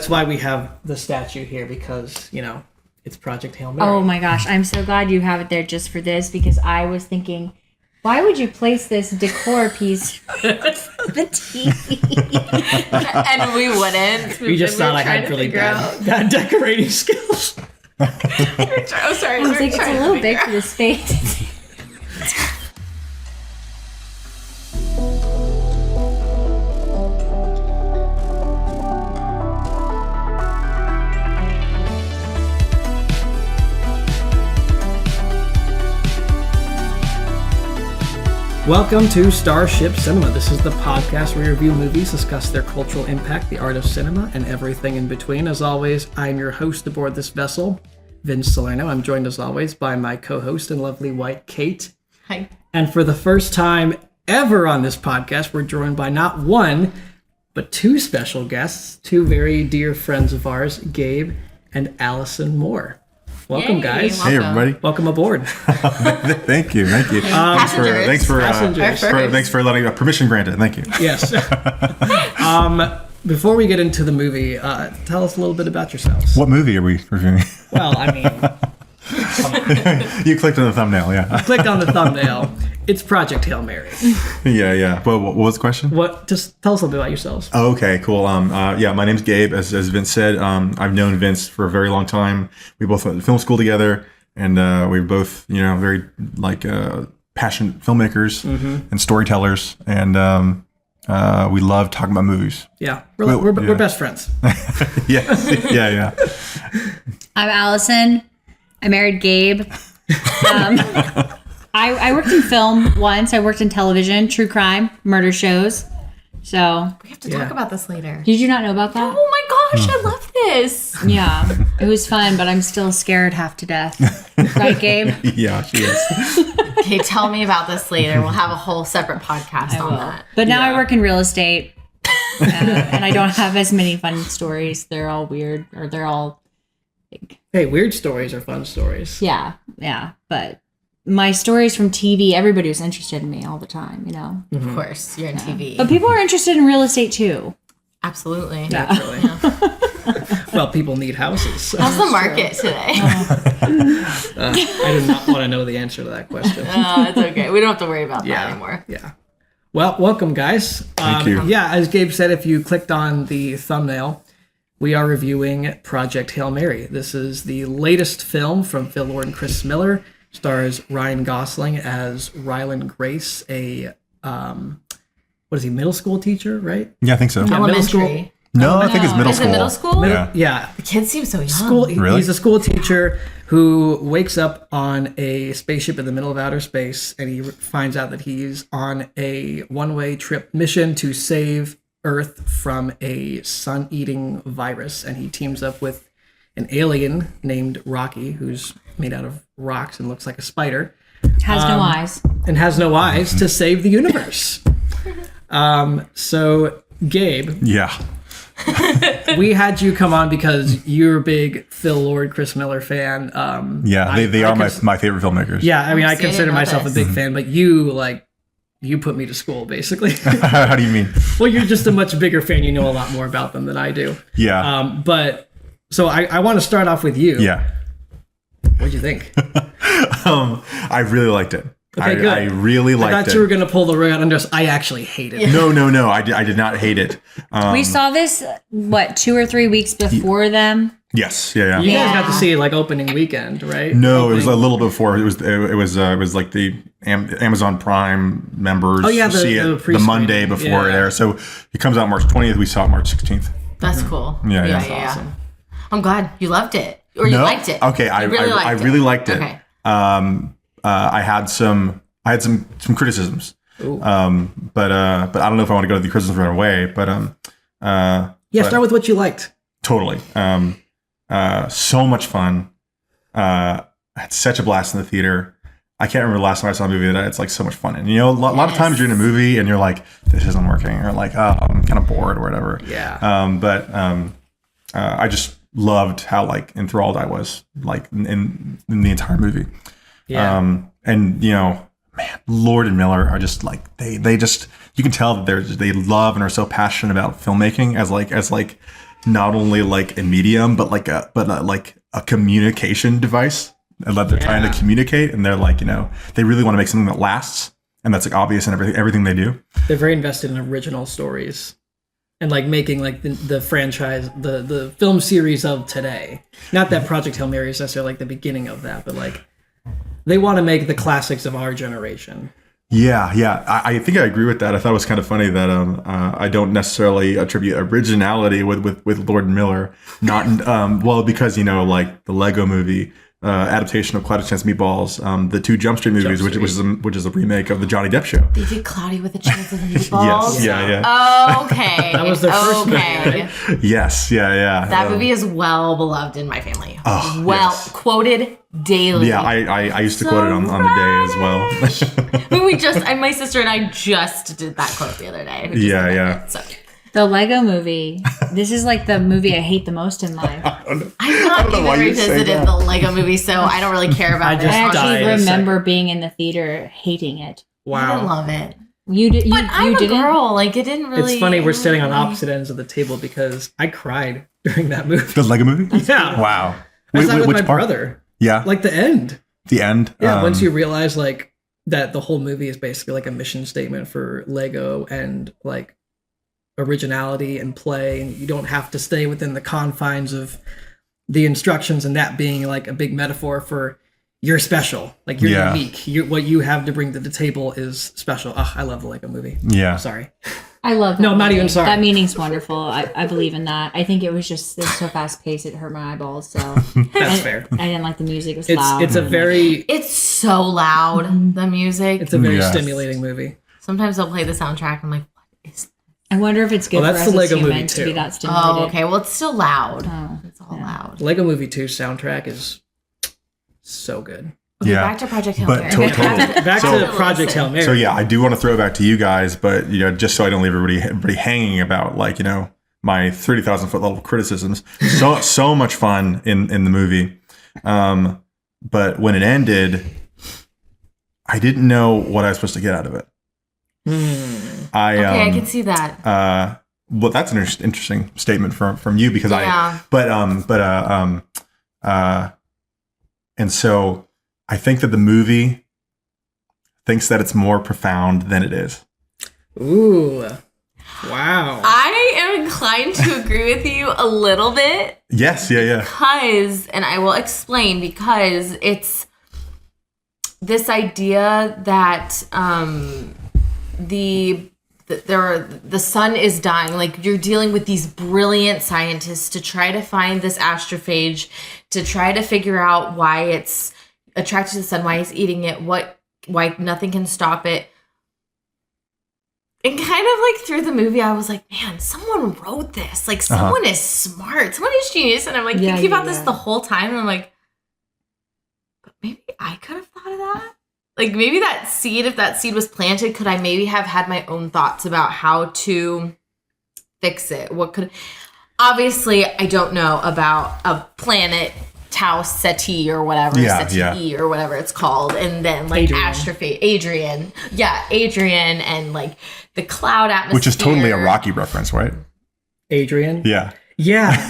that's why we have the statue here, because, it's Project Hail Mary. Oh my gosh, I'm so glad you have it there just for this, because I was thinking, why would you place this decor piece the TV? And we wouldn't. We just thought I had really bad decorating skills. Oh, sorry. I was like, it's a little big for the space. Welcome to Starship Cinema. This is the podcast where we review movies, discuss their cultural impact, the art of cinema, and everything in between. As always, I'm your host aboard this vessel, Vince Salerno. I'm joined as always by my co-host and lovely wife, Kate. Hi. And for the first time ever on this podcast, we're joined by not one, but two special guests, two very dear friends of ours, Gabe and Allison Moore. Welcome, guys. Hey, everybody. Welcome aboard. Thank you. Thanks for letting permission granted. Thank you. Yes. Before we get into the movie, tell us a little bit about yourselves. What movie are we reviewing? Well, I mean, you clicked on the thumbnail, yeah. Clicked on the thumbnail. It's Project Hail Mary. Yeah. Well, what was the question? Just tell us a little bit about yourselves. Oh, okay, cool. My name's Gabe. As Vince said, I've known Vince for a very long time. We both went to film school together, and we're both, very passionate filmmakers and storytellers, and we love talking about movies. Yeah, we're best friends. Yes, yeah. I'm Allison. I married Gabe. I worked in film once. I worked in television, true crime, murder shows. So we have to talk about this later. Did you not know about that? Oh my gosh, I love this. Yeah, it was fun, but I'm still scared half to death. Right, Gabe? Yeah, she is. Okay, tell me about this later. We'll have a whole separate podcast on that. But now I work in real estate, and I don't have as many fun stories. They're all weird, or they're all big. Hey, weird stories are fun stories. Yeah, but my stories from TV, everybody was interested in me all the time, Of course, you're in TV. But people are interested in real estate too. Absolutely. Naturally. Well, people need houses. So. How's the market today? I do not want to know the answer to that question. It's okay. We don't have to worry about that anymore. Yeah. Well, welcome, guys. Thank you. Yeah, as Gabe said, if you clicked on the thumbnail, we are reviewing Project Hail Mary. This is the latest film from Phil Lord and Chris Miller. Stars Ryan Gosling as Ryland Grace, a middle school teacher, right? Yeah, I think so. Yeah, Elementary. middle school. No, I think it's middle Is school. it middle school? Yeah. The kids seem so young. Really? He's a school teacher who wakes up on a spaceship in the middle of outer space, and he finds out that he's on a one-way trip mission to save Earth from a sun-eating virus, and he teams up with an alien named Rocky, who's made out of rocks and looks like a spider. Has no eyes. And has no eyes to save the universe. So, Gabe. Yeah. We had you come on because you're a big Phil Lord, Chris Miller fan. They are my favorite filmmakers. Yeah, I mean, I consider myself this. a big fan, but you put me to school, basically. How do you mean? Well, you're just a much bigger fan. You know a lot more about them than I do. Yeah. So I want to start off with you. Yeah. What'd you think? I really liked it. Okay, good. I really liked it. I thought you were going to pull the rug out under us. I actually hated it. No. I did not hate it. We saw this, 2 or 3 weeks before them? Yes. Yeah. You guys got to see it like opening weekend, right? No, it was a little bit before. It was like the Amazon Prime members see it the Monday before it airs. So it comes out March 20th. We saw it March 16th. That's cool. Yeah. That's awesome. I'm glad you loved it. Or you liked it. Okay, I really liked it. Okay. I had some criticisms. But I don't know if I want to go to the criticisms right away. But start with what you liked. Totally. So much fun. I had such a blast in the theater. I can't remember the last time I saw a movie that it's like so much fun. And a lot of times you're in a movie and you're like, this isn't working, or like, oh, I'm kind of bored or whatever. Yeah. I just loved how like enthralled I was like in the entire movie. Yeah. Man, Lord and Miller are just like they just, you can tell that they love and are so passionate about filmmaking as not only like a medium, but like a communication device, and that they're trying to communicate, and they're like, they really want to make something that lasts, and that's like obvious in everything they do. They're very invested in original stories and like making like the franchise, the film series of today. Not that Project Hail Mary is necessarily like the beginning of that, but like they want to make the classics of our generation. Yeah. I think I agree with that. I thought it was kind of funny that I don't necessarily attribute originality with Lord Miller, not because like the Lego Movie adaptation of Cloudy Chance Meatballs, the 2 Jump Street movies, which is a remake of the Johnny Depp show. They did Cloudy with a Chance of Meatballs. Yes, yeah. Oh, okay. That was their first movie, right? Yes, yeah. That movie is well beloved in my family. Oh, yes. Quoted daily. Yeah, I used to quote it on the day as well. My sister and I just did that quote the other day. Yeah. So. The Lego Movie. This is like the movie I hate the most in life. I've not even revisited the Lego Movie, so I don't really care about it. I actually died remember being in the theater hating it. I love it. You did. But I'm a didn't? girl. Like, it didn't really. It's funny we're sitting on opposite ends of the table because I cried during that movie. The Lego Movie? Yeah. Wow. I saw it with which my part? brother. Yeah. Like the end. The end. Yeah, once you realize like that the whole movie is basically like a mission statement for Lego and like originality and play, and you don't have to stay within the confines of the instructions, and that being like a big metaphor for you're special, like you're unique. What you have to bring to the table is special. Oh, I love the Lego Movie. Yeah. Sorry. I love that. No, I'm not even sorry. That meaning's wonderful. I believe in that. I think it was just so fast paced it hurt my eyeballs. So That's fair. I didn't like the music. It was loud. It's so loud, the music. It's a very stimulating movie. Sometimes I'll play the soundtrack. I'm like, what is I wonder if it's good Well, for that's us the as Lego movie, humans to be too. that stimulated. Oh, okay. Well, it's still loud. Oh, It's all loud. Lego Movie 2 soundtrack is so good. Okay, Yeah. back to Project Hail But Mary. totally. Back to Project Hail Mary. So yeah, I do want to throw it back to you guys, but just so I don't leave everybody hanging about like my 30,000 foot level criticisms. So much fun in the movie, but when it ended, I didn't know what I was supposed to get out of it. I can see that. Well, that's an interesting statement from you because and so I think that the movie thinks that it's more profound than it is. Ooh. Wow. I am inclined to agree with you a little bit. Yes, yeah. Because, and I will explain, because it's this idea that the sun is dying. Like, you're dealing with these brilliant scientists to try to find this astrophage, to try to figure out why it's attracted to the sun, why it's eating it, why nothing can stop it. And kind of like through the movie, I was like, man, someone wrote this. Like, someone is smart. Someone is genius. And I'm like thinking about this the whole time. And I'm like, but maybe I could have thought of that. Like, maybe that seed, if that seed was planted, could I maybe have had my own thoughts about how to fix it? Obviously, I don't know about a planet Tau Ceti or whatever, Ceti or whatever it's called, and then like Adrian, and like the cloud atmosphere, Which is totally a Rocky reference, right? Adrian? Yeah.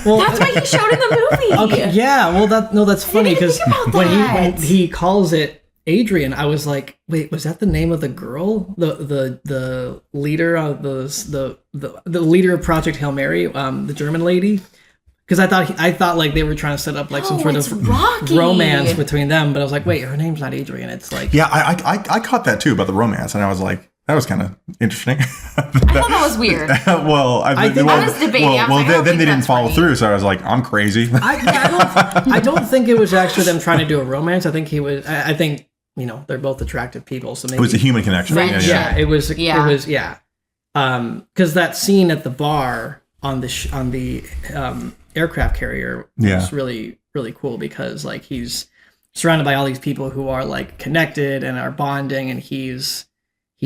Well, that's what he showed in the movie. Okay, yeah. Well, that's funny because when that. he calls it Adrian, I was like, wait, was that the name of the girl, the leader of the leader of Project Hail Mary, the German lady? Because I thought like they were trying to set up like some sort of romance between them, but I was like, wait, her name's not Adrian. It's like I caught that too about the romance, and I was like, that was kind of interesting. I thought that was weird. Well, I was debating. Then they didn't follow through, so I was like, I'm crazy. I don't think it was actually them trying to do a romance. I think I think they're both attractive people, so maybe it was a human connection. It was. Because that scene at the bar on the aircraft carrier was really, really cool because like he's surrounded by all these people who are like connected and are bonding, and he's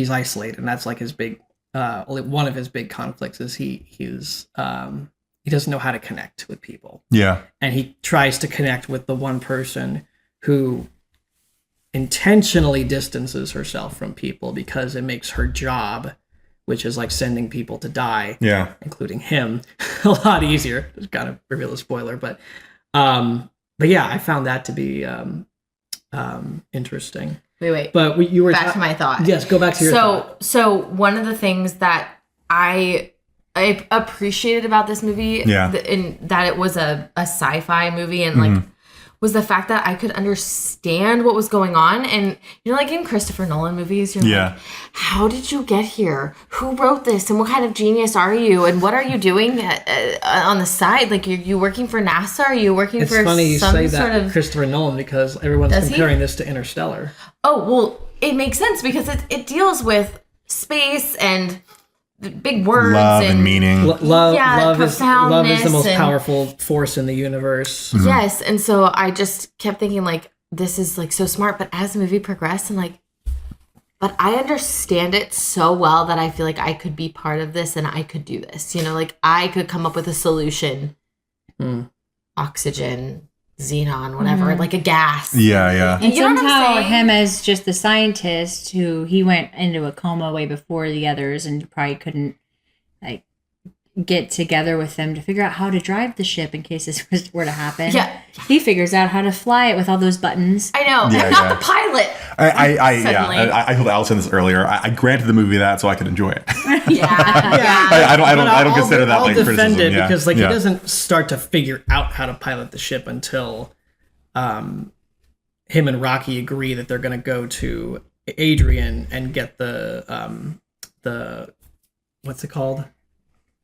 isolated, and that's like his big one of his big conflicts is he doesn't know how to connect with people. Yeah. And he tries to connect with the one person who intentionally distances herself from people because it makes her job which is like sending people to die, including him, a lot easier. It's kind of reveal a spoiler, but yeah, I found that to be interesting. Wait. But you were back to my thought. Yes, go back to your thought. So one of the things that I appreciated about this movie, in that it was a sci-fi movie, and like was the fact that I could understand what was going on. And like in Christopher Nolan movies, you're like, how did you get here? Who wrote this? And what kind of genius are you? And what are you doing on the side? Like, you working for NASA? Are you working for funny you some say sort that, of Christopher Nolan, because everyone's comparing this to Interstellar. Oh, well, it makes sense because it deals with space and big words, love and meaning. Love is the most and powerful force in the universe. Yes, and so I just kept thinking, like, this is like so smart. But as the movie progressed, and like, but I understand it so well that I feel like I could be part of this and I could do this. Like I could come up with a solution. Oxygen, xenon, whatever, like a gas. Yeah. And somehow him as just the scientist who he went into a coma way before the others and probably couldn't like get together with them to figure out how to drive the ship in case this were to happen. Yeah. He figures out how to fly it with all those buttons. I know. I'm not the pilot. I told Allison this earlier. I granted the movie that so I could enjoy it. I don't consider that like defend criticism. it because he doesn't start to figure out how to pilot the ship until him and Rocky agree that they're going to go to Adrian and get the what's it called?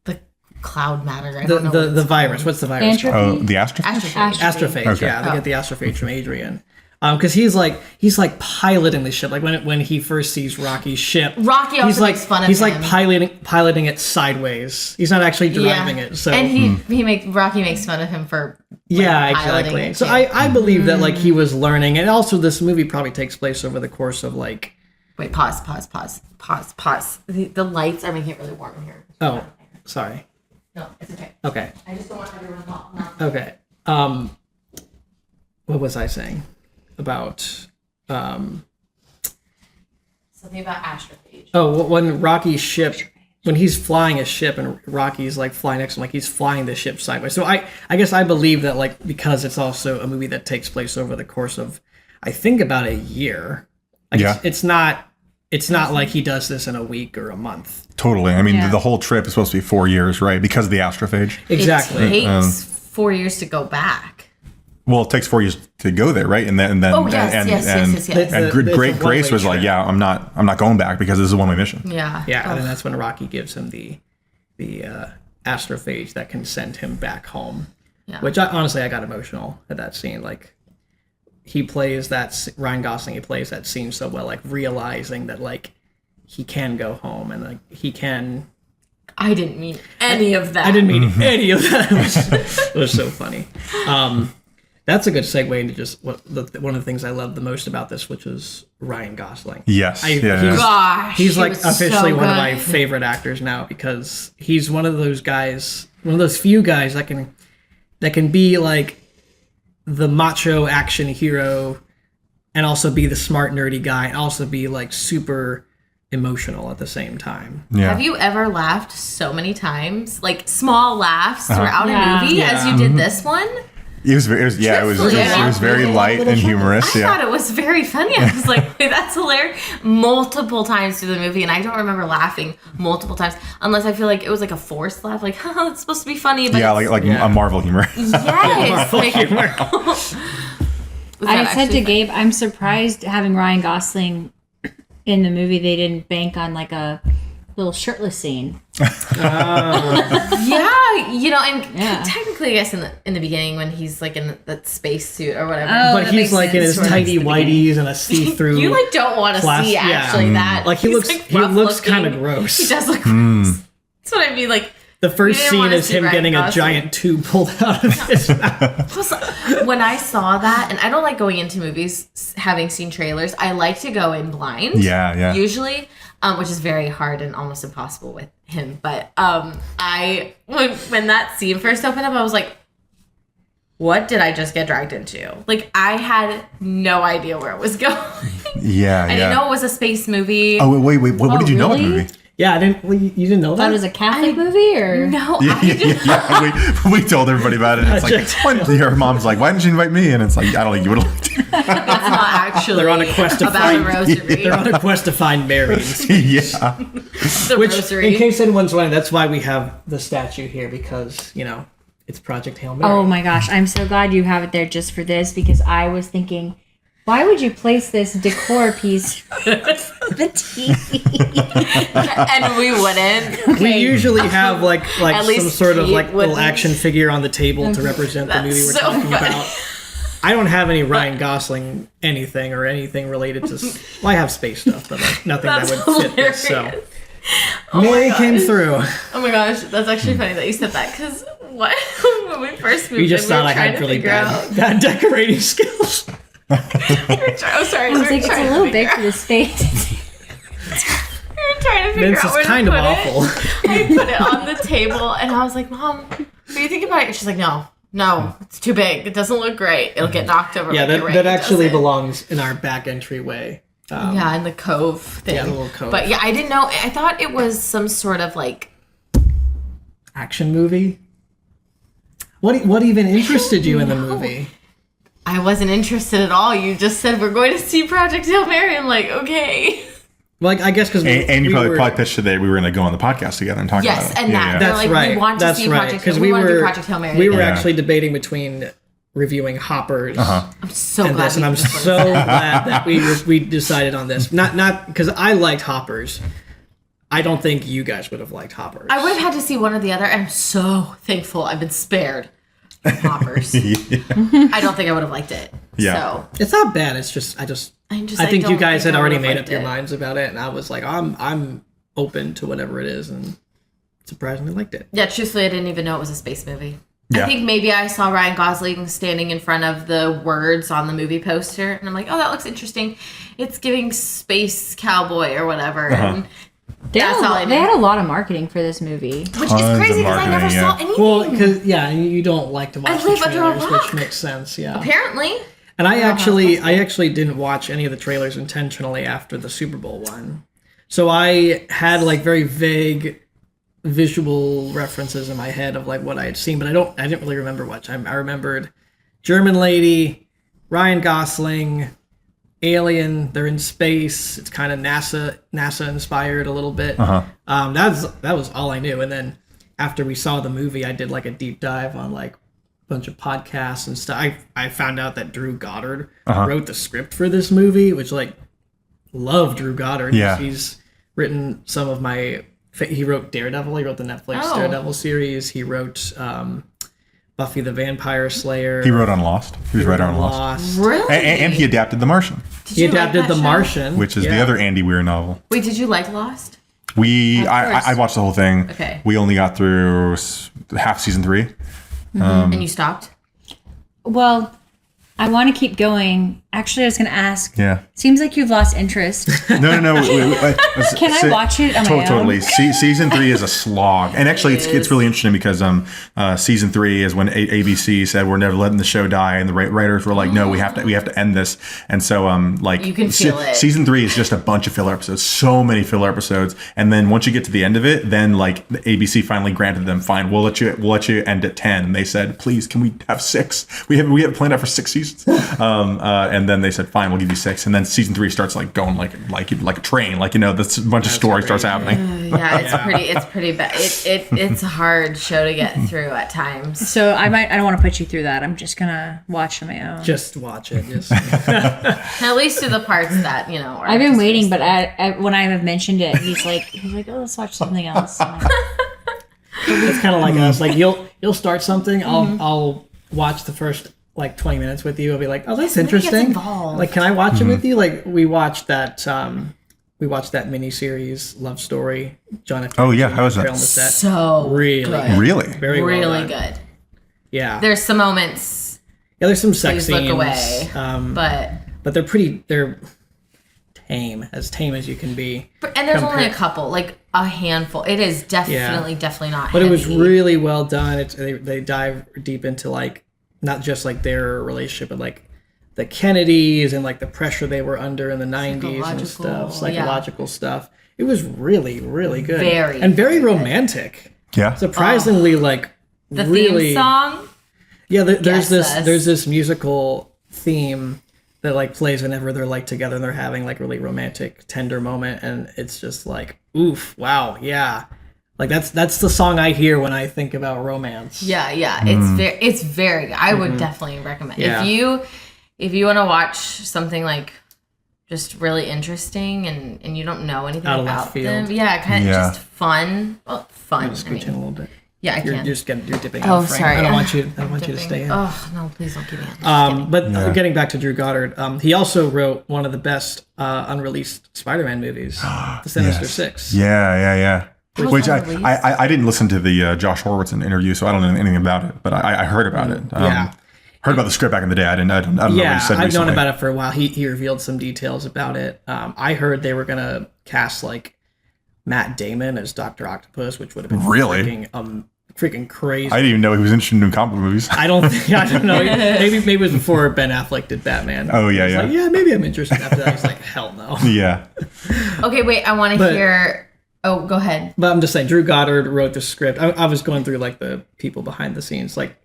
The cloud matter. The virus. What's the virus? Entropy? Oh, the astrophage? Astrophage. Okay. Yeah, they get the astrophage from Adrian. Because he's like piloting the ship. Like when he first sees Rocky's ship, Rocky also makes fun of him. He's like piloting it sideways. He's not actually driving it. So and Rocky makes fun of him for exactly. It so I believe that like he was learning, and also this movie probably takes place over the course of like. Wait, pause. The lights are making it really warm in here. Oh, sorry. No, it's okay. Okay. I just don't want everyone not. Okay. What was I saying about something about astrophage? Oh, when Rocky's ship, when he's flying a ship and Rocky's like flying next to him, like he's flying the ship sideways. So I guess I believe that like because it's also a movie that takes place over the course of I think about a year. Like it's not like he does this in a week or a month. Totally. I mean, the whole trip is supposed to be 4 years, right? Because of the astrophage. Exactly. It takes 4 years to go back. Well, it takes 4 years to go there, right? And then yes. And Great Grace was like, I'm not going back because this is a one-way mission. Yeah. Yeah, and then that's when Rocky gives him the astrophage that can send him back home. Yeah. Which I got emotional at that scene. Like he plays Ryan Gosling. He plays that scene so well, like realizing that like he can go home and like he can. I didn't mean any of that. I didn't mean any of that. It was so funny. That's a good segue into just one of the things I love the most about this, which is Ryan Gosling. Yes. He's like officially one of my favorite actors now because he's one of those guys, one of those few guys that can be like the macho action hero and also be the smart nerdy guy and also be like super emotional at the same time. Yeah. Have you ever laughed so many times, like small laughs throughout a movie as you did this one? It was very light and humorous. I thought it was very funny. I was like, wait, that's hilarious. Multiple times through the movie, and I don't remember laughing multiple times, unless I feel like it was like a forced laugh, like, haha, it's supposed to be funny. But a Marvel humor. Yes. Marvel humor. I said to Gabe, I'm surprised having Ryan Gosling in the movie, they didn't bank on like a little shirtless scene. Technically, I guess in the beginning when he's like in that space suit or whatever. But he's like in his tidy whities and a see-through. You like don't want to see actually that. Like he looks kind of gross. He does look gross. That's what I mean. Like the first scene is him getting a giant tube pulled out of his mouth. Plus, when I saw that, and I don't like going into movies having seen trailers. I like to go in blind. Yeah. Usually. Which is very hard and almost impossible with him. But when that scene first opened up, I was like, what did I just get dragged into? Like, I had no idea where it was going. Yeah, I didn't know it was a space movie. Oh, wait. What did you know about the movie? Yeah, I didn't. Well, you didn't know That that? was a Catholic movie, or No, We told everybody about it. And it's like, her mom's like, why didn't you invite me? And it's like, I don't think you would have liked it. it's not actually. They're on a quest to about find. a rosary. They're on a quest to find Mary. Yeah. The Which, rosary. in case anyone's wondering, that's why we have the statue here, because it's Project Hail Mary. oh my gosh, I'm so glad you have it there just for this, because I was thinking, why would you place this decor piece the TV? And we wouldn't. We usually have like At some least sort of Kate like little wouldn't. action figure on the table to represent the movie we're so talking funny. about. I don't have any Ryan Gosling anything related to. Well, I have space stuff, but like nothing That's that would fit this. So hilarious. Mary came through. Oh my gosh, that's actually funny that you said that, because when we first moved You just in, we thought were I trying had to really figure out. bad decorating skills. I'm sorry. I was like, it's a little big for the space. We were trying to figure Vince out is where kind to of put awful. it. I put it on the table, and I was like, Mom, what do you think about it? And she's like, No, it's too big. It doesn't look great. It'll get knocked over. Yeah, like that, your that ring actually does it. belongs in our back entryway. Yeah, in the cove thing. Yeah, the little cove. But yeah, I didn't know. I thought it was some sort of like. Action movie. What even interested you in the movie? I wasn't interested at all. You just said we're going to see Project Hail Mary. I'm like, okay. Like, I guess because And you probably pitched today we were going to go on the podcast together and talk Yes, about it. and that. That's like, right. we want to That's see right. Project Because Hail we We want to do were Project Hail Mary. we were Yeah. actually debating between reviewing Hoppers I'm so and glad. this, and I'm so glad that we decided on this. Not because I liked Hoppers. I don't think you guys would have liked Hoppers. I would have had to see one or the other. And I'm so thankful I've been spared Hoppers. I don't think I would have liked it. Yeah. So It's not bad. It's just I think you don't guys think had I already would've made liked up your it. minds about it, and I was like, I'm open to whatever it is, and surprisingly liked it. yeah, truthfully, I didn't even know it was a space movie. Yeah. I think maybe I saw Ryan Gosling standing in front of the words on the movie poster, and I'm like, oh, that looks interesting. It's giving space cowboy or whatever. And that's all I They knew. had a lot of marketing for this movie. Which Tons is of crazy because I never marketing, saw yeah. anything. Well, because you don't like to watch the live under a trailers, rock. which makes sense. Yeah. Apparently. And I actually didn't watch any of the trailers intentionally after the Super Bowl one. So I had like very vague visual references in my head of like what I had seen, but I didn't really remember much. I remembered German lady, Ryan Gosling, alien, they're in space. It's kind of NASA inspired a little bit. That was all I knew. And then after we saw the movie, I did like a deep dive on like bunch of podcasts and stuff. I found out that Drew Goddard wrote the script for this movie, which like love Drew Goddard. Yeah. He's written some of my. He wrote Daredevil. He wrote the Netflix Oh. Daredevil series. He wrote Buffy the Vampire Slayer. He wrote on Lost. He was right on Lost. Lost. Really? And he adapted The Martian, Did He you like adapted that The show? Martian, which is the yeah. other Andy Weir novel. Wait, did you like Lost? I watched the whole thing. Okay. We only got through half season 3. And you stopped? Well, I want to keep going. Actually, I was going to ask. Yeah. Seems like you've lost interest. No. Can I watch it on my own? Totally. Season 3 is a slog, and actually, it's really interesting because season 3 is when ABC said we're never letting the show die, and the writers were like, no, we have to end this, and so like You can feel it. Season 3 is just a bunch of filler episodes, so many filler episodes, and then once you get to the end of it, then like the ABC finally granted them, fine, we'll let you end at 10, and they said, please, can we have 6? We have planned out for 6 seasons, and then they said, fine, we'll give you 6, and then season 3 starts like going like a train, like this bunch of story starts happening. Yeah, it's pretty bad. It's a hard show to get through at times. So I don't want to put you through that. I'm just going to watch on my own. Just watch it. Just At least to the parts that, are I've been just waiting, very but when I have mentioned it, he's like, oh, let's watch something else. I'm like, it's kind of like us. Like you'll start something. I'll watch the first like 20 minutes with you. I'll be like, oh, that's Somebody gets interesting. involved. Like, can I watch it with you? Like we watched that miniseries Love Story. Jonathan. Oh, yeah, how was that? Trail on the set. So Really good. Really? Very well Really done. good. Yeah. There's some moments, Yeah, there's some sex please look scenes. away. But they're tame as you can be. And there's only a couple, like a handful. It is definitely not But it was heavy. really well done. They dive deep into like not just like their relationship, but like the Kennedys and like the pressure they were under in the 90s and Psychological, psychological stuff. It was really, really good. Very romantic. Yeah. Surprisingly, like The really, theme song. Yeah, there's Yes, there's this musical theme that like plays whenever they're like together and they're having like really romantic, tender moment, and it's just like, oof, wow, yeah. Like that's the song I hear when I think about romance. Yeah. It's very. I would definitely recommend Yeah. if you want to watch something like just really interesting and you don't know anything Out of about left field. them. Yeah, kind of Yeah. just fun. Well, fun. Scooch in a little bit. Yeah, I You're can. just you're dipping Oh, out of frame. sorry. I don't want you to stay in. Oh no, please don't keep me in. But getting back to Drew Goddard, he also wrote one of the best unreleased Spider-Man movies, The Sinister Six. Yeah. was Which unreleased? I didn't listen to the Josh Horowitz interview, so I don't know anything about it. But I heard about it. Yeah. Heard about the script back in the day. I don't know what he Yeah, said I've recently. known about it for a while. He revealed some details about it. I heard they were gonna cast like Matt Damon as Dr. Octopus, which would have been Really? freaking crazy. I didn't even know he was interested in doing comic book movies. I don't know. Maybe it was before Ben Affleck did Batman. Oh, yeah, He's yeah. like, yeah, maybe I'm interested. After that, he's like, hell no. Yeah. Okay, wait. I want to But- hear. Oh, go ahead. But I'm just saying, Drew Goddard wrote the script. I was going through like the people behind the scenes. Like,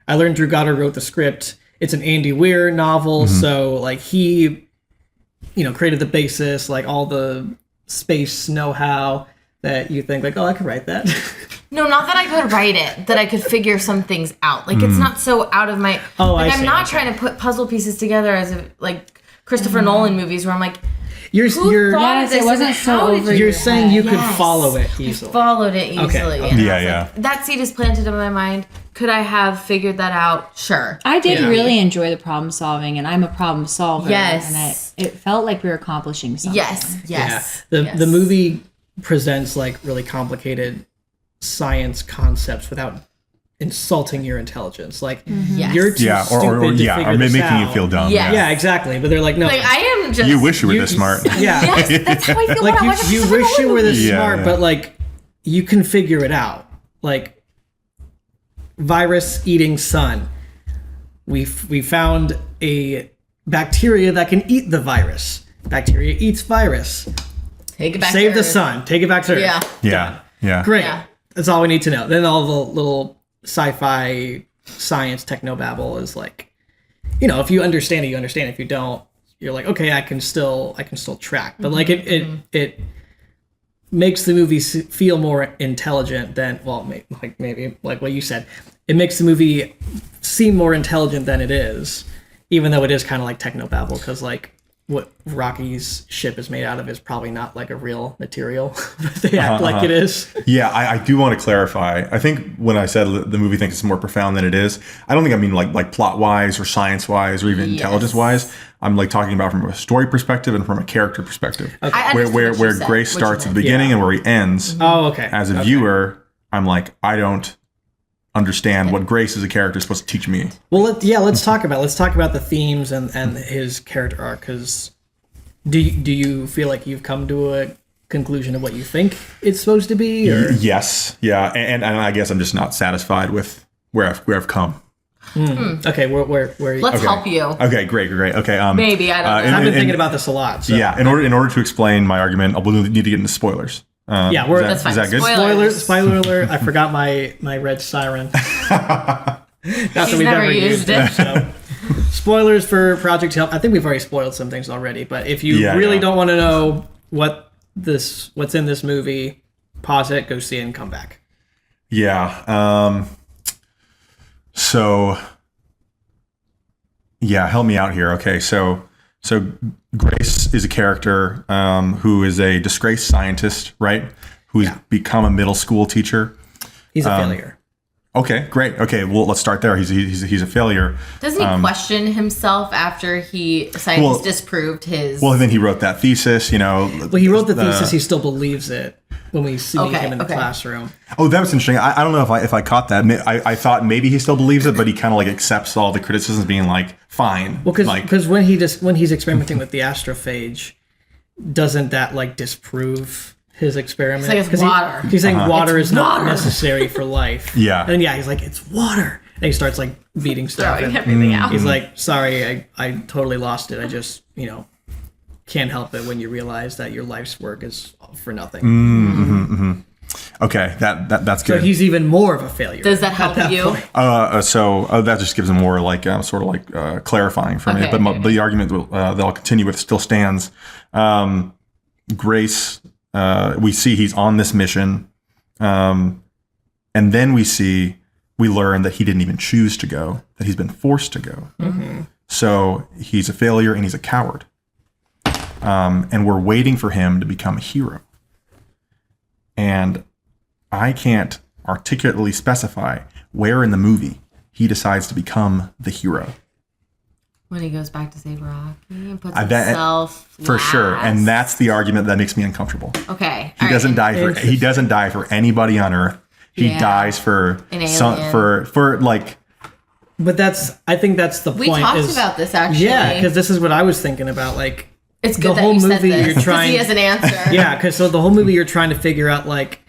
I learned Drew Goddard wrote the script. It's an Andy Weir novel, so like he, created the basis, like all the space know-how that you think like, oh, I could write that. No, not that I could write it, that I could figure some things out. Like it's not so out of my. Oh, like, I I'm see, not okay. trying to put puzzle pieces together as if like Christopher Nolan movies where I'm like, You're who you're thought Yes, of this it wasn't and so how did over you- you're your saying you could Yes. follow it easily. Followed it easily. okay. And I Yeah, was yeah. like, that seed is planted in my mind. Could I have figured that out? Sure. I did Yeah. really enjoy the problem solving, and I'm a problem solver. Yes. And it felt like we were accomplishing something. Yes. Yeah. Yes. The movie presents like really complicated science concepts without insulting your intelligence. Like Yes. you're too Yeah. stupid Or to figure making this you out. feel dumb. Yeah. Yeah, exactly. But they're like, no. Like I am just. You wish you were You- this smart. Yeah. Yes, that's how I feel. Like when I watch you Christopher wish you Nolan were this movies. Yeah, smart, yeah. but like you can figure it out. Like virus eating sun. We found a bacteria that can eat the virus. Bacteria eats virus. Take it back. Save to the Earth. sun. Take it back to Earth. Yeah. Yeah. Yeah. Great. Yeah. That's all we need to know. Then all the little sci-fi science technobabble is like, if you understand it, you understand. If you don't, you're like, okay, I can still track. But like it makes the movie feel more intelligent than maybe like what you said. It makes the movie seem more intelligent than it is, even though it is kind of like technobabble because like what Rocky's ship is made out of is probably not like a real material, but they act like it is. Yeah, I do want to clarify. I think when I said the movie thinks it's more profound than it is, I don't think I mean like plot wise or science wise or even intelligence wise. I'm like talking about from a story perspective and from a character perspective. I Where understood what you said, Grace what you starts at the meant. beginning and where he ends. Oh, okay. As a viewer, I'm like, I don't understand what Grace as a character is supposed to teach me. Well, let's talk about the themes and his character arc. Because do you feel like you've come to a conclusion of what you think it's supposed to be? Or? Yes, yeah, and I guess I'm just not satisfied with where I've come. Okay, where Let's help you. Okay, great. Okay, Maybe I don't know. I've been thinking about this a lot. So. Yeah, in order to explain my argument, I'll need to get into spoilers. Yeah, Is That's fine. that good? Spoiler alert! I forgot my red siren. Not that She's we've never ever used it. So. Spoilers for Project Help. I think we've already spoiled some things already, but if you really don't want to know what's in this movie, pause it, go see it, and come back. Yeah. So, yeah, help me out here. Okay, so Grace is a character who is a disgraced scientist, right? Who's become a middle school teacher. He's a failure. Okay, great. Okay, well, let's start there. He's a failure. Doesn't he question himself after scientists disproved his? Well, then he wrote that thesis. Well, he wrote the thesis. He still believes it when we see him in the okay. classroom. Oh, that was interesting. I don't know if I caught that. I thought maybe he still believes it, but he kind of like accepts all the criticisms, being like, fine. Well, because when he's experimenting with the astrophage, doesn't that like disprove his experiment? It's like it's 'Cause water. He's saying water It's is not water. necessary for life. Yeah. And he's like, it's water. And he starts like beating stuff. Throwing And everything out. he's like, sorry, I totally lost it. I just, can't help it when you realize that your life's work is for nothing. Okay, that's So good. he's even more of a failure. Does that help you? point. So that just gives them more like sort of like clarifying for me. Okay, But okay. the argument that I'll continue with still stands. Grace, we see he's on this mission, and then we learn that he didn't even choose to go; that he's been forced to go. So he's a failure and he's a coward. And we're waiting for him to become a hero. And I can't articulately specify where in the movie he decides to become the hero. When he goes back to save Rocky and puts I bet- himself For sure. last. And that's the argument that makes me uncomfortable. Okay. He doesn't die for anybody on Earth. He Yeah. dies for An some alien. for like But I think that's the We point. talked about this actually. Yeah, because this is what I was thinking about. Like, it's the good that whole you said movie this you're because trying- he has an answer. yeah, because so the whole movie you're trying to figure out, like,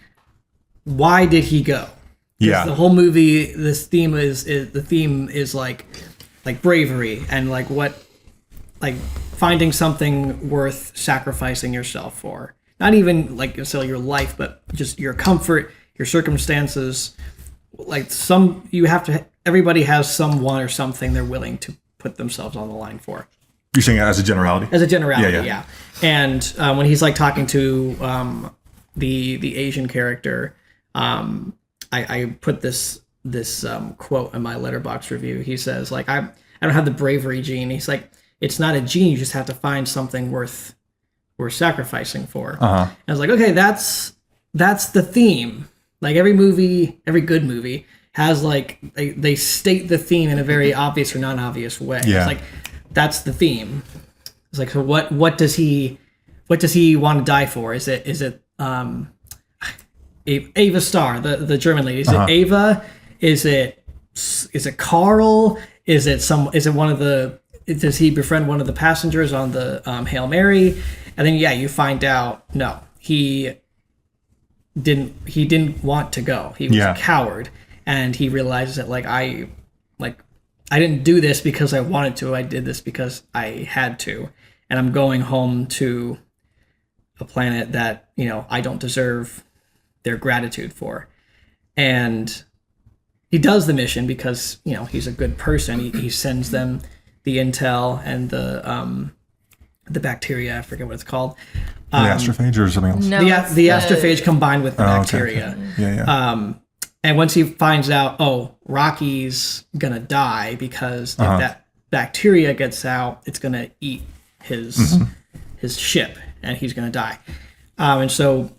why did he go? 'Cause yeah. the whole movie, this theme is like bravery and like finding something worth sacrificing yourself for. Not even like necessarily your life, but just your comfort, your circumstances. Like everybody has someone or something they're willing to put themselves on the line for. You're saying as a generality. As a generality, Yeah, yeah. And when he's like talking to the Asian character, I put this quote in my Letterboxd review. He says, like, I don't have the bravery gene. He's like, it's not a gene. You just have to find something worth sacrificing for. And I was like, okay, that's the theme. Like every good movie has like they state the theme in a very obvious or non-obvious way. Yeah. It's like that's the theme. It's like, so what does he want to die for? Is it Ava Starr, the German lady? Is it Ava? Is it Carl? Is it one of the? Does he befriend one of the passengers on the Hail Mary? And then you find out no, he didn't want to go. He was a coward, and he realizes that I didn't do this because I wanted to. I did this because I had to, and I'm going home to a planet that I don't deserve their gratitude for. And he does the mission because he's a good person. He sends them the intel and the bacteria. I forget what it's called. The astrophage or something else. No, The astrophage combined with the Okay, bacteria. okay. Yeah. And once he finds out, Rocky's gonna die because if that bacteria gets out, it's gonna eat his ship, and he's gonna die. And so,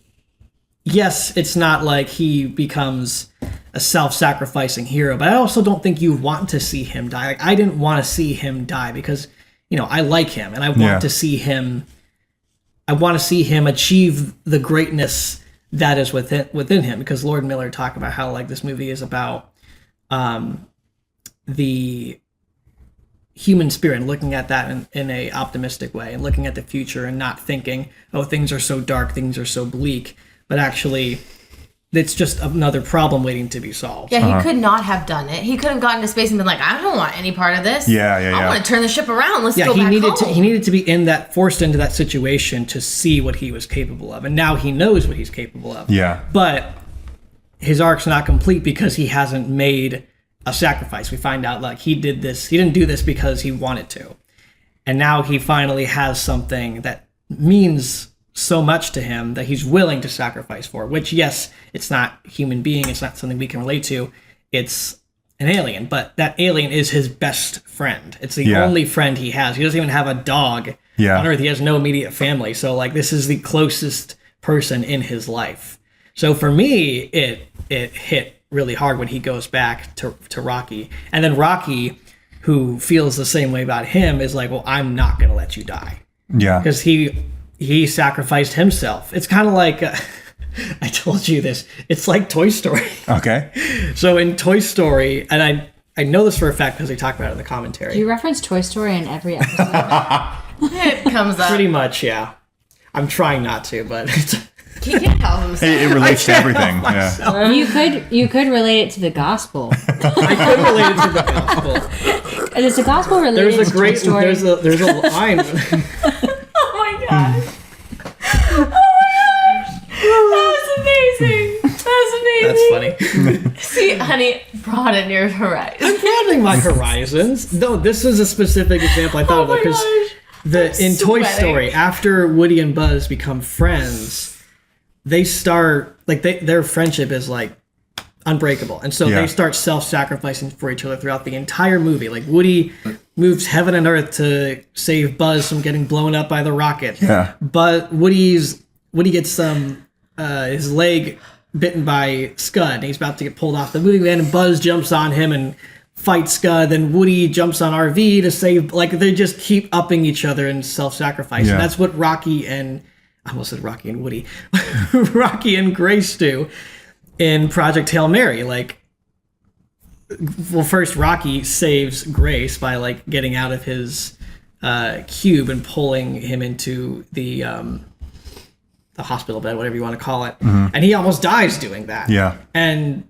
yes, it's not like he becomes a self-sacrificing hero, but I also don't think you want to see him die. Like, I didn't want to see him die because I like him, and I want to see him. I want to see him achieve the greatness that is within him, because Lord Miller talked about how like this movie is about the human spirit, and looking at that in a optimistic way, and looking at the future and not thinking, things are so dark, things are so bleak, but actually it's just another problem waiting to be solved. Yeah, he could not have done it. He could have gotten to space and been like, I don't want any part of this. I want to turn the ship around. Let's go back home. He needed to be forced into that situation to see what he was capable of. And now he knows what he's capable of. Yeah. But his arc's not complete because he hasn't made a sacrifice. We find out like he didn't do this because he wanted to. And now he finally has something that means so much to him that he's willing to sacrifice for, which, yes, it's not a human being, it's not something we can relate to, it's an alien, but that alien is his best friend. It's the only friend he has. He doesn't even have a dog on Earth. He has no immediate family, so like this is the closest person in his life. So for me, it hit really hard when he goes back to Rocky, and then Rocky, who feels the same way about him, is like, well, I'm not gonna let you die. Yeah. Because he sacrificed himself. It's kind of like, I told you this, it's like Toy Story. Okay. So in Toy Story, and I know this for a fact because they talk about it in the commentary. Do you reference Toy Story in every episode? It comes up. Pretty much, yeah. I'm trying not to, but He can't help himself. It relates to everything. Yeah. You could relate it to the gospel. I could relate it to the gospel. Is the gospel related There's a to great Toy Story? there's a line. Oh my gosh. That was amazing. That's funny. See, honey, broaden your horizon. I'm broadening my horizons. No, this is a specific example I thought of because in Toy Story, after Woody and Buzz become friends, they start their friendship is like unbreakable, and so they start self-sacrificing for each other throughout the entire movie. Like Woody moves heaven and earth to save Buzz from getting blown up by the rocket. Yeah. But Woody gets his leg bitten by Scud, and he's about to get pulled off the moving van, and Buzz jumps on him and fights Scud. Then Woody jumps on RV to save. Like they just keep upping each other and self-sacrifice, and that's what Rocky and I almost said Rocky and Woody, Rocky and Grace do in Project Hail Mary. Like, well, first Rocky saves Grace by like getting out of his cube and pulling him into the hospital bed, whatever you want to call it. And he almost dies doing that. Yeah. And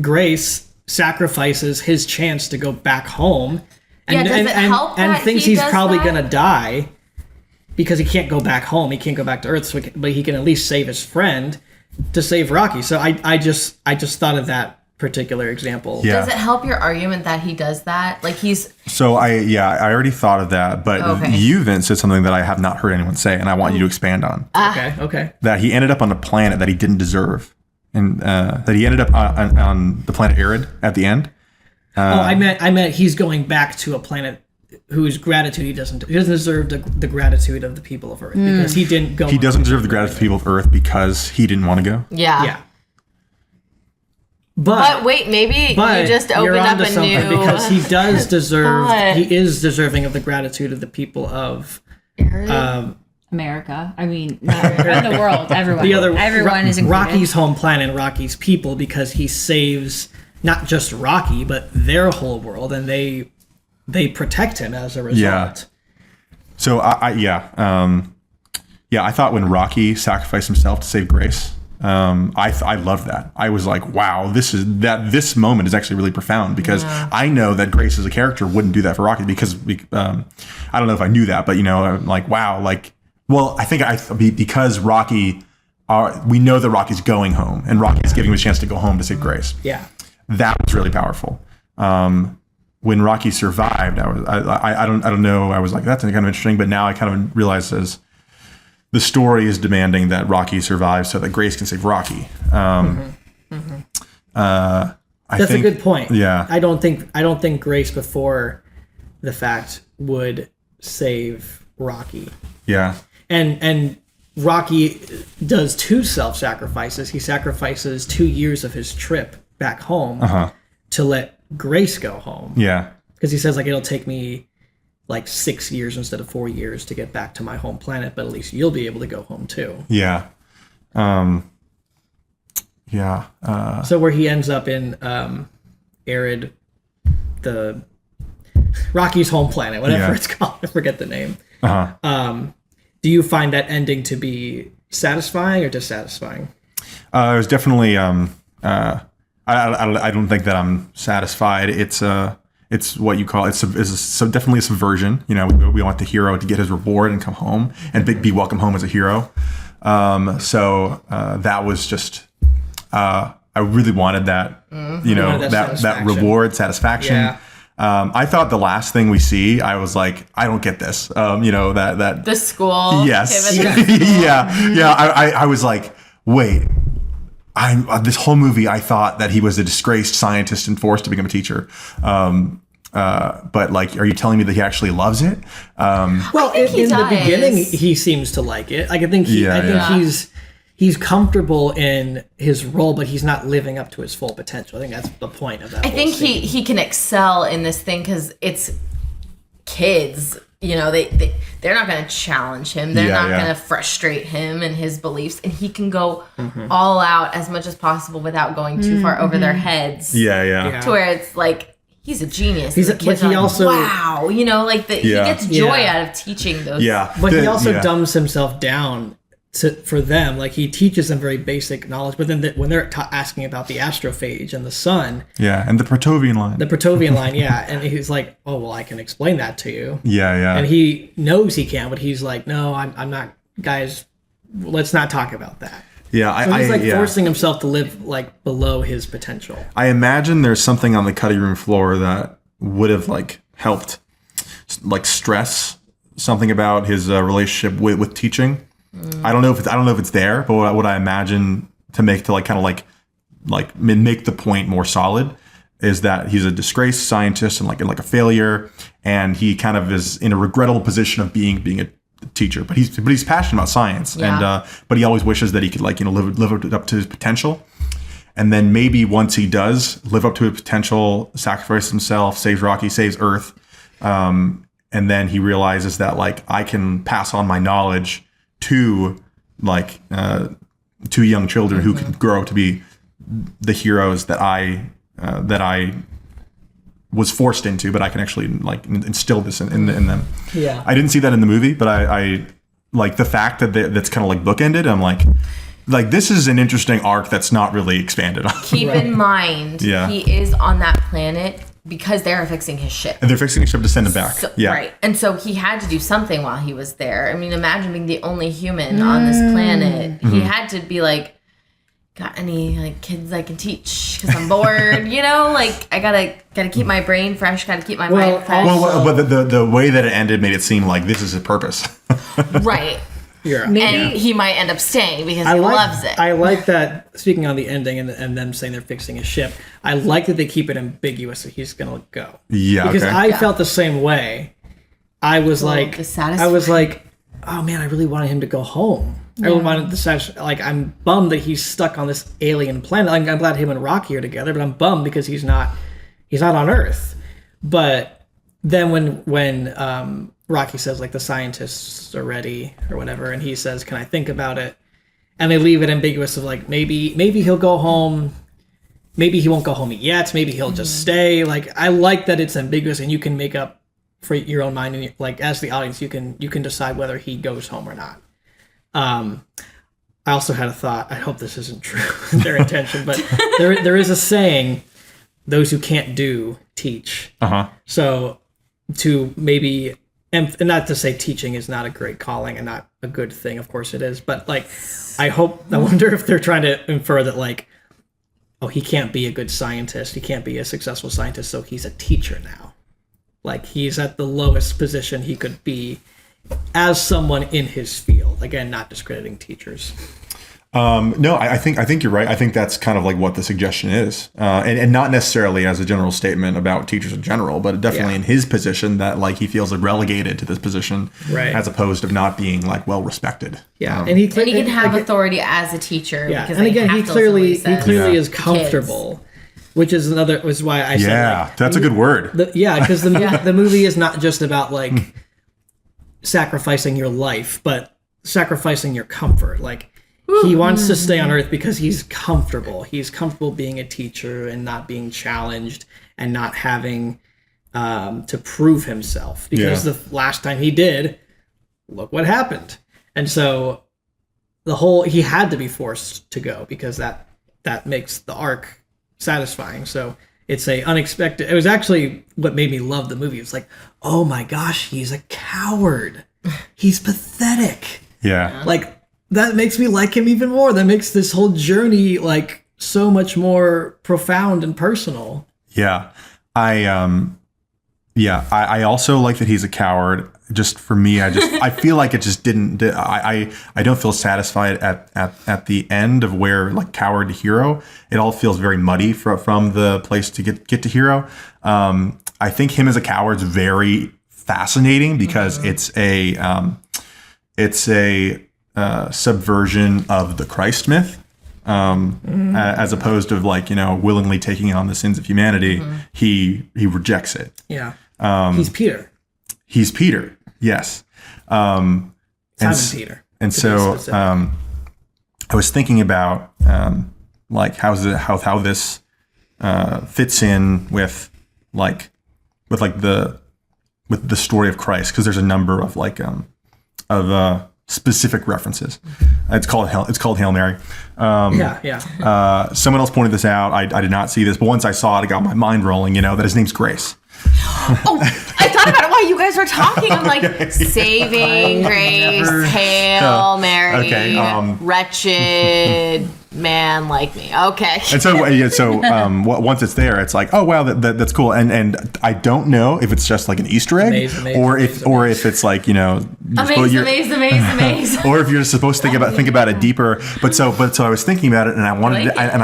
Grace sacrifices his chance to go back home and, does it help and that thinks he he's does probably that? going to die because he can't go back home. He can't go back to Earth, but he can at least save his friend to save Rocky. So I just thought of that particular example. Yeah. Does it help your argument that he does that? Like he's... So I already thought of that, but you, Vince, said something that I have not heard anyone say, and I want you to expand on. Okay. That he ended up on a planet that he didn't deserve, and that he ended up on the planet Arid at the end. I meant he's going back to a planet whose gratitude he doesn't deserve the gratitude of the people of Earth because he didn't go. He doesn't deserve the gratitude of the people of Earth because he didn't want to go. Yeah. But wait, maybe you just opened up a new... because he does deserve. He is deserving of the gratitude of the people of America. I mean, around the world, everyone. Everyone is included. Rocky's home planet and Rocky's people because he saves not just Rocky but their whole world, and they protect him as a result. Yeah. So I thought when Rocky sacrificed himself to save Grace, I loved that. I was like, wow, this moment is actually really profound because I know that Grace as a character wouldn't do that for Rocky because I don't know if I knew that, but I'm like, wow, like, well, I think because Rocky, we know that Rocky's going home and Rocky's giving him a chance to go home to save Grace. Yeah. That was really powerful. When Rocky survived, I don't know. I was like, that's kind of interesting, but now I kind of realize as the story is demanding that Rocky survives so that Grace can save Rocky. That's a good point. Yeah. I don't think Grace before the fact would save Rocky. Yeah. And Rocky does 2 self-sacrifices. He sacrifices 2 years of his trip back home to let Grace go home. Yeah. Because he says, like, it'll take me like 6 years instead of 4 years to get back to my home planet, but at least you'll be able to go home too. Yeah. So where he ends up in Arid, the Rocky's home planet, whatever it's called. I forget the name. Do you find that ending to be satisfying or dissatisfying? It was definitely. I don't think that I'm satisfied. It's what you call it's definitely a subversion. We want the hero to get his reward and come home and be welcome home as a hero. So that was just. I really wanted that. That reward, satisfaction. Yeah. I thought the last thing we see, I was like, I don't get this. That the school. Yes. I was like, wait. This whole movie, I thought that he was a disgraced scientist and forced to become a teacher. But like, are you telling me that he actually loves it? Well, in the beginning, he seems to like it. Like, I think he's comfortable in his role, but he's not living up to his full potential. I think that's the point of that. I think he can excel in this thing because it's kids. They're not going to challenge him. They're not going to frustrate him and his beliefs, and he can go all out as much as possible without going too far over their heads. Yeah. To where it's like he's a genius. He also wow, he gets joy out of teaching those. Yeah, but he also dumbs himself down for them, like he teaches them very basic knowledge, but then when they're asking about the astrophage and the sun, and the Protovian line, and he's like, oh well, I can explain that to you, and he knows he can, but he's like, no, I'm not, guys, let's not talk about that. So he's like forcing himself to live like below his potential. I imagine there's something on the cutting room floor that would have like helped like stress something about his relationship with teaching. I don't know if it's there, but what I imagine to make the point more solid is that he's a disgraced scientist and like a failure, and he kind of is in a regrettable position of being a teacher. But he's passionate about science, and but he always wishes that he could live up to his potential. And then maybe once he does live up to his potential, sacrifice himself, saves Rocky, saves Earth, and then he realizes that like I can pass on my knowledge to like to young children who can grow to be the heroes that I was forced into, but I can actually like instill this in them. Yeah, I didn't see that in the movie, but I like the fact that that's kind of like bookended. I'm like this is an interesting arc that's not really expanded on. Keep in mind, he is on that planet because they're fixing his ship. And they're fixing his ship to send him back. Right. And so he had to do something while he was there. I mean, imagine being the only human on this planet. He had to be like, got any like kids I can teach because I'm bored, you know? Like I gotta keep my brain fresh, gotta keep my mind fresh. But the way that it ended made it seem like this is his purpose. Right. Yeah. And he might end up staying because he loves it. I like that, speaking on the ending and them saying they're fixing his ship, I like that they keep it ambiguous that he's going to go. Yeah, because I felt the same way. I was like, oh man, I really wanted him to go home. I really wanted the like, I'm bummed that he's stuck on this alien planet. Like, I'm glad him and Rocky are together, but I'm bummed because he's not on Earth. But then when Rocky says like the scientists are ready or whatever, and he says, can I think about it? And they leave it ambiguous of like, maybe he'll go home, maybe he won't go home yet, maybe he'll just stay. Like, I like that it's ambiguous and you can make up for your own mind, and like as the audience you can decide whether he goes home or not. I also had a thought, I hope this isn't true, their intention, but there is a saying, those who can't do teach. So to maybe, and not to say teaching is not a great calling and not a good thing, of course it is, but like I wonder if they're trying to infer that like, oh, he can't be a good scientist, he can't be a successful scientist, so he's a teacher now. Like he's at the lowest position he could be as someone in his field. Again, not discrediting teachers. No, I think you're right. I think that's kind of like what the suggestion is, and not necessarily as a general statement about teachers in general, but definitely in his position that like he feels like relegated to this position, as opposed to not being like well respected. Yeah, and he can have authority as a teacher. Yeah, because and again, he clearly is comfortable. Which is why I said like, that's a good word. Because the movie is not just about like sacrificing your life, but sacrificing your comfort. Like he wants to stay on Earth because he's comfortable. He's comfortable being a teacher and not being challenged and not having to prove himself. Because the last time he did, look what happened. And so he had to be forced to go because that makes the arc satisfying. So it's it was actually what made me love the movie. It's like, oh my gosh, he's a coward. He's pathetic. Yeah. Like that makes me like him even more. That makes this whole journey like so much more profound and personal. Yeah. I also like that he's a coward. Just for me, I feel like it just didn't. I don't feel satisfied at the end of where like coward to hero. It all feels very muddy from the place to get to hero. I think him as a coward's very fascinating because it's a subversion of the Christ myth. As opposed to like, willingly taking on the sins of humanity, he rejects it. Yeah. He's Peter. He's Peter. Yes. Simon Peter. And so I was thinking about like how this fits in with the story of Christ, because there's a number of like specific references. It's called Hail Mary. Someone else pointed this out. I did not see this, but once I saw it, it got my mind rolling. That his name's Grace. Oh, I thought about it while you guys were talking. I'm like, saving grace, Hail Mary, wretched man like me. Okay. And so once it's there, it's like, oh wow, that's cool. And I don't know if it's just like an Easter egg, or if it's like amazing, or if you're supposed to think about it deeper. But so I was thinking about it, and I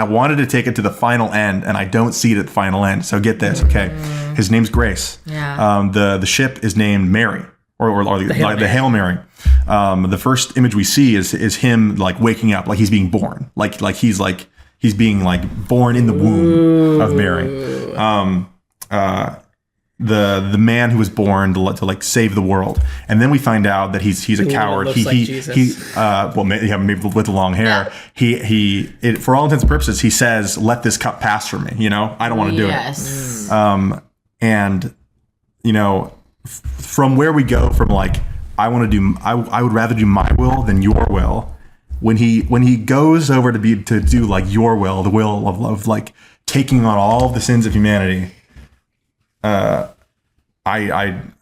wanted to take it to the final end, and I don't see it at the final end. So get this, okay? His name's Grace. Yeah. The ship is named Mary, or the Hail Mary. The first image we see is him like waking up, like he's being born, like he's being like born in the womb of Mary. The man who was born to like save the world, and then we find out that he's a coward. Maybe with the long hair. Yeah. For all intents and purposes, he says, "Let this cup pass from me." I don't want to do it. And from where we go from like, I would rather do my will than your will. When he goes over to do like your will, the will of like taking on all of the sins of humanity, I'm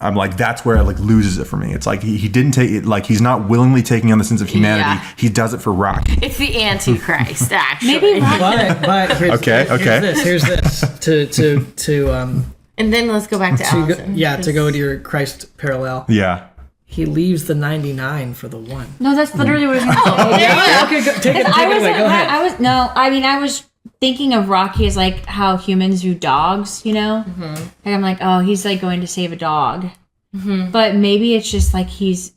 like, that's where it like loses it for me. It's like he didn't take it, like he's not willingly taking on the sins of humanity. Yeah. He does it for Rocky. It's the Antichrist, actually. Maybe but here's this to and then let's go back to Allison. To go to your Christ parallel. Yeah. He leaves the 99 for the one. No, that's literally what I was going to say. Yeah. Okay, take it away. Go ahead. I was thinking of Rocky as like how humans view dogs, Mm-hmm. And I'm like, oh, he's like going to save a dog. Mm-hmm. But maybe it's just like he's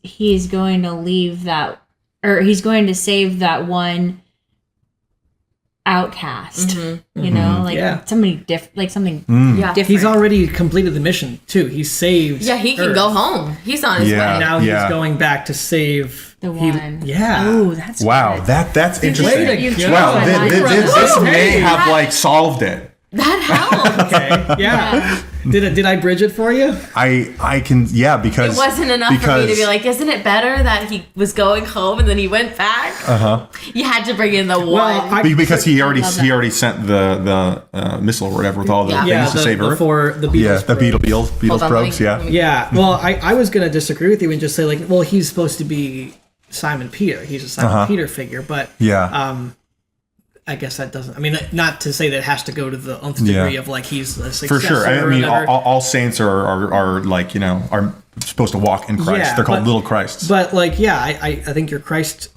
going to leave that, or he's going to save that one outcast, somebody different, like something different. He's already completed the mission too. He saved. Yeah, he can go home. He's on his way. Now he's going back to save the one. Oh, that's wow. good. That's interesting. Wow, this may have like solved it. That helped. Okay. Yeah. Did I bridge it for you? I can, because it wasn't enough for me to be like, isn't it better that he was going home and then he went back? You had to bring in the one. Because he already sent the missile or whatever with all the things to save Earth. The Beatles probes. Yeah. Well, I was gonna disagree with you and just say like, well, he's supposed to be Simon Peter. He's a Simon Peter figure, but I guess that doesn't. I mean, not to say that it has to go to the nth degree of like he's a successor. For sure. I mean, all saints are like are supposed to walk in Christ. Yeah, they're called little Christs. But like, I think your Christ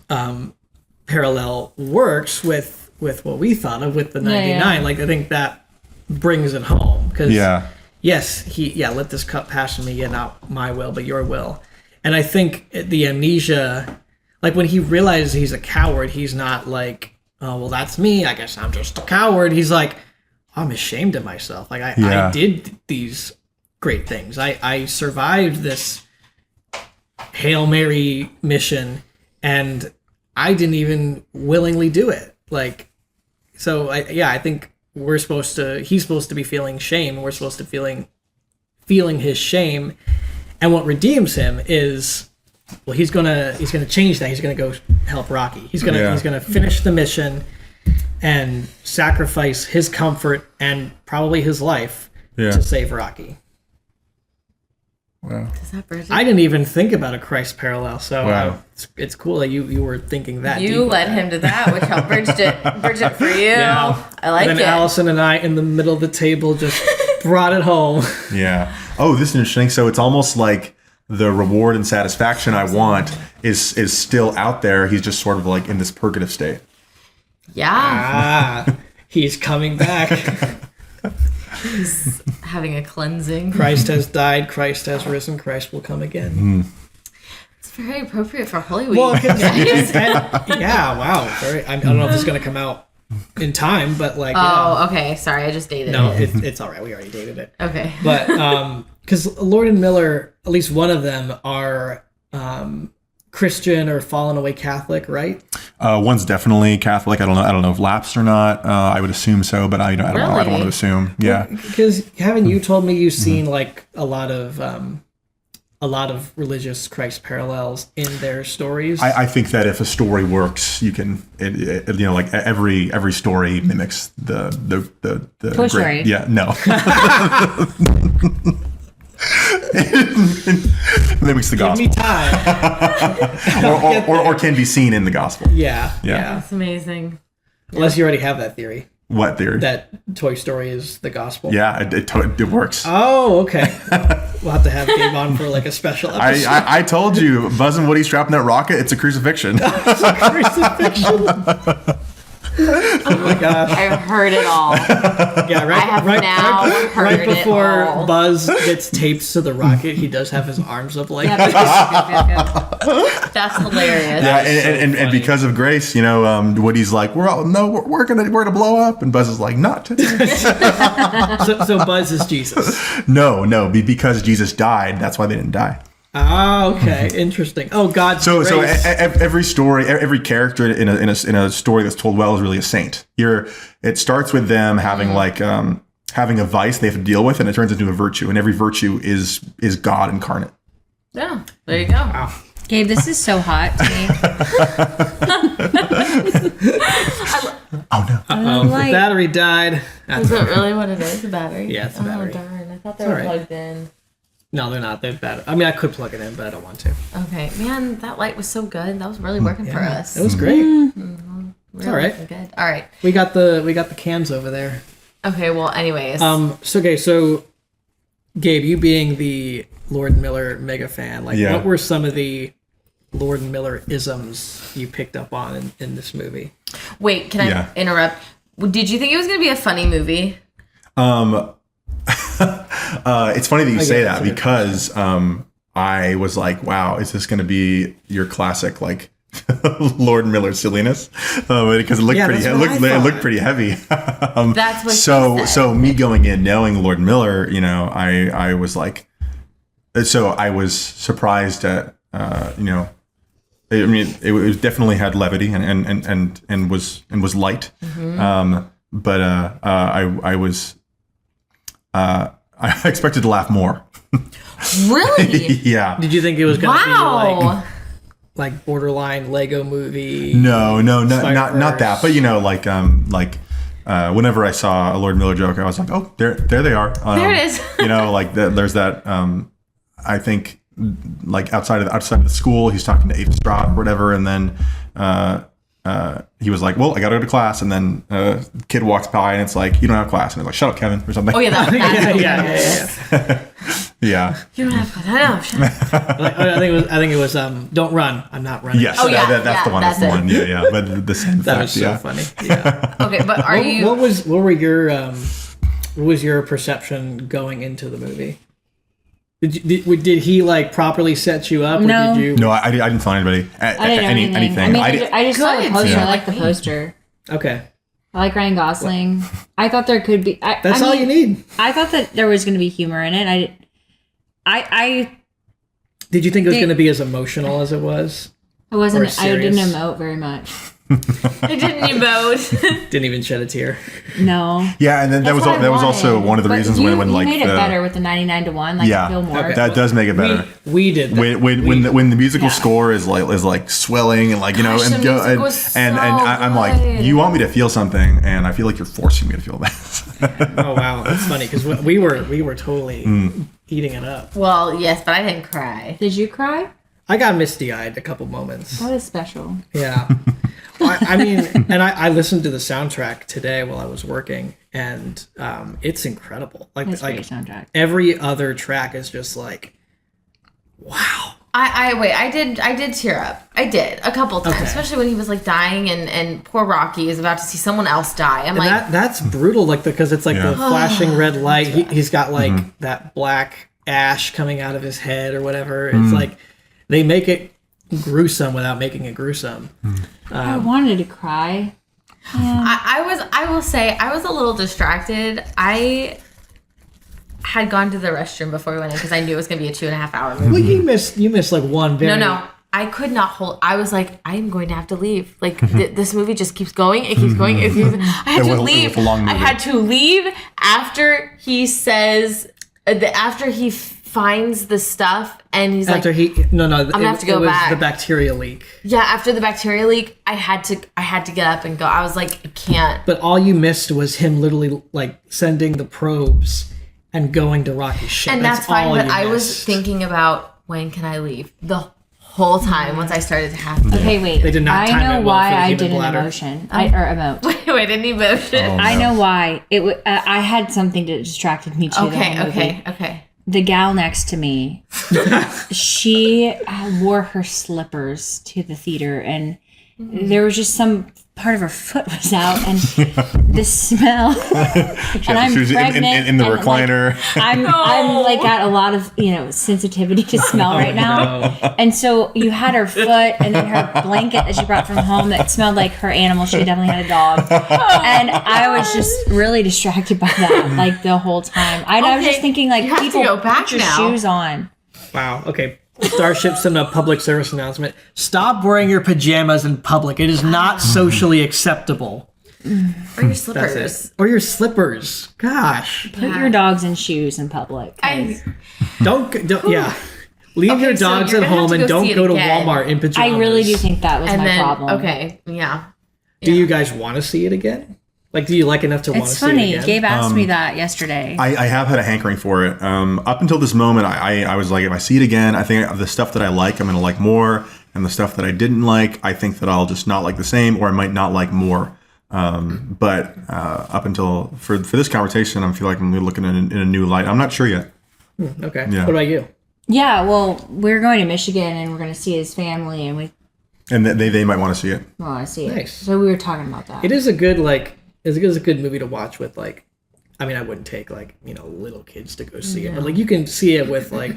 parallel works with what we thought of with the 99. Yeah. Like, I think that brings it home because yes, let this cup pass from me, not my will but your will. And I think the amnesia, like when he realizes he's a coward, he's not like, oh, well, that's me. I guess I'm just a coward. He's like, I'm ashamed of myself. Like, I did these great things. I survived this Hail Mary mission, and I didn't even willingly do it. Like, so, I think he's supposed to be feeling shame. We're supposed to feeling his shame. And what redeems him is... Well, he's gonna change that. He's gonna go help Rocky. He's gonna finish the mission and sacrifice his comfort and probably his life to save Rocky. Wow. I didn't even think about a Christ parallel, so it's cool that you were thinking that. You led him to that, which helped bridge it for you. Yeah. I like it. And then Allison and I in the middle of the table just brought it home. Yeah. Oh, this is interesting. So it's almost like the reward and satisfaction I want is still out there. He's just sort of like in this purgative state. Yeah. He's coming back. He's having a cleansing. Christ has died. Christ has risen. Christ will come again. It's very appropriate for Holy Week. Well, wow. I don't know if it's going to come out in time, but like. Oh, okay. Sorry, I just dated it. No, it's all right. We already dated it. Okay. But because Lord and Miller, at least one of them, are Christian or fallen away Catholic, right? One's definitely Catholic. I don't know if lapsed or not. I would assume so, but I don't know. I don't want to assume. Yeah. Because haven't you told me you've seen like a lot of a lot of religious Christ parallels in their stories. I think that if a story works, you can, like every story mimics the Toy Story. Yeah, no. Mimics the Give gospel. me time. or can be seen in the gospel. Yeah. That's amazing. Unless you already have that theory. What theory? That Toy Story is the gospel. Yeah, it works. Oh, okay. We'll have to have Gabe on for like a special episode. I told you, Buzz and Woody strapping that rocket, it's a crucifixion. It's a crucifixion. Oh my gosh. I've heard it all. Yeah, I have now heard right it before all. Buzz gets taped to the rocket, he does have his arms up like Yep. this. That's hilarious. Yeah, so and funny. because of grace, Woody's like, we're gonna blow up, and Buzz is like, not today. So Buzz is Jesus. No, because Jesus died, that's why they didn't die. Ah, okay, interesting. Oh, God's So grace. every story, every character in a story that's told well is really a saint. It starts with them having having a vice they have to deal with, and it turns into a virtue, and every virtue is God incarnate. Yeah, there you go. Wow. Gabe, this is so hot to me. Oh no! The battery died. Is it really what it is? A battery? Yeah, it's a battery. Oh darn! I thought they It's were all right. plugged in. No, they're not. They're bad. I mean, I could plug it in, but I don't want to. Okay, man, that light was so good. That was really working for us. It was great. Really all right. Good. All right. We got the cans over there. Okay. Well, anyways. So Gabe, you being the Lord Miller mega fan, what were some of the Lord Miller isms you picked up on in this movie? Wait, can I interrupt? Did you think it was going to be a funny movie? It's funny that you say that because I was like, wow, is this going to be your classic Lord Miller silliness? Because it looked pretty. It looked pretty heavy. That's what. So me going in knowing Lord Miller, I was like, so I was surprised at I mean, it definitely had levity and was light. Mm-hmm. But I was. I expected to laugh more. Really? Yeah. Did you think it was going to Wow. be like borderline Lego movie? No, not Cyberverse? that. But whenever I saw a Lord Miller joke, I was like, oh, there they are. There it is. There's that. I think outside of the school, he's talking to Abe Straught or whatever, and then he was like, well, I got to go to class, and then the kid walks by, and it's like, you don't have class, and it's like, shut up, Kevin, or something. Oh yeah, that's Yeah. Yeah. You don't have to. I know. Shut up. I think it was don't run. I'm not running. Yes. Oh, yeah, That's the one. that's That's the it. one. Yeah. But the same That fact, was so funny. Yeah. Okay, but are you? What was your perception going into the movie? Did he properly set you up? No. Or did you? No, I didn't tell anybody I didn't know anything. anything. I just saw the Good. poster. Yeah. I like the poster. Okay. I like Ryan Gosling. I thought there could be. That's all you need. I thought that there was going to be humor in it. I Did you think it was going to be as emotional as it was? wasn't. Or I didn't serious. emote very much. I didn't emote. Didn't even shed a tear. No. Yeah, and then that That's what I was also wanted. one of the But reasons you when made it better with the 99-1, yeah, Bill Moore. Okay. that does make it better. We did. That. When the musical yeah. score is swelling and Gosh, the music was I'm so like, good. you want me to feel something, and I feel like you're forcing me to feel that. Oh wow, that's funny because we were totally eating it up. Well, yes, but I didn't cry. Did you cry? I got misty-eyed a couple moments. That is special. Yeah. I mean, and I listened to the soundtrack today while I was working, and it's incredible. That's a great soundtrack. Every other track is just wow. I did tear up. I did a couple times, Okay. especially when he was dying and poor Rocky is about to see someone else die. I'm And like, that's brutal, because it's Yeah. the flashing red light. He's got that black ash coming out of his head or whatever. It's they make it gruesome without making it gruesome. I wanted to cry. I will say I was a little distracted. I had gone to the restroom before we went in because I knew it was going to be a 2.5 hour movie. Well, you missed one very. No, I could not hold. I was like, I'm going to have to leave. This movie just keeps going. It keeps going. I had to leave. It was a long I movie. had to leave after he says, after he finds the stuff and he's After like, he no, I'm gonna have to go it was back. the bacteria leak. yeah, after the bacteria leak, I had to get up and go. I was like, I can't. But all you missed was him literally like sending the probes and going to Rocky's ship. And that's fine, all but you I was missed. thinking about when can I leave the whole time once I started to have to. Okay, wait. They did not I time know it well why for the I human did an bladder. emotion. Emote. Wait, any emotion? Oh, I no. know why. I had something that distracted me too. the whole movie. Okay. The gal next to me, she wore her slippers to the theater, and there was just some part of her foot was out, and the smell. And I'm She was pregnant in the and, like, recliner. I'm like got a lot of sensitivity to smell right now, and so you had her foot and then her blanket that she brought from home that smelled like her animal. She definitely had a dog, and I was just really distracted by that like the whole time. I was Okay, just thinking like you have to people go back put your now. shoes on. Wow. Okay. Starship sent a public service announcement. Stop wearing your pajamas in public. It is not socially acceptable. Or your That's slippers. it. Or your slippers. Gosh. Put your dogs in shoes in public. 'Cause Don't yeah. Leave Okay, your so dogs you're at gonna have home to and go don't see it go to again. Walmart in pajamas. I really do think that was And my then problem. okay, yeah. Do you guys want to see it again? Like, do you like enough to want to It's see it funny. again? Gabe asked me that yesterday. I have had a hankering for it. Up until this moment, I was like, if I see it again, I think the stuff that I like, I'm going to like more. And the stuff that I didn't like, I think that I'll just not like the same, or I might not like more. But up until, for this conversation, I feel like I'm looking in a new light. I'm not sure yet. Okay. Yeah. What about you? Yeah, well, we're going to Michigan and we're going to see his family, and we And they might want to see it. want to see it. Nice. So we were talking about that. It is a good, like, it's a good movie to watch with, like, I mean, I wouldn't take, like, little kids to go see it, but, like, you can see it with, like,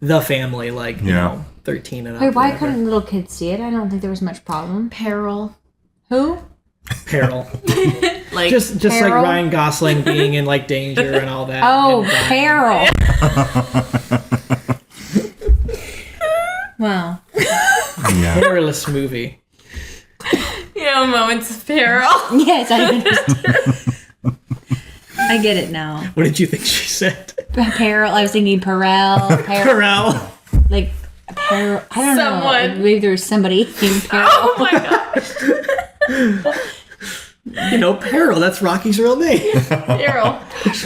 the family, like, you know, 13 and up. Wait, why whatever. couldn't little kids see it? I don't think there was much problem. Peril. Who? Peril. Like just like Peril? Ryan Gosling being in, like, danger and all that. Oh, and dying. Peril. Wow. Yeah. Perilous movie. moments of peril. Yes, I understand. I get it now. What did you think she said? Peril. I was thinking Perel. Peril. Like Peril. I don't know. Someone. I believe there was somebody named Peril. Oh my gosh. Peril. That's Rocky's real name. Peril.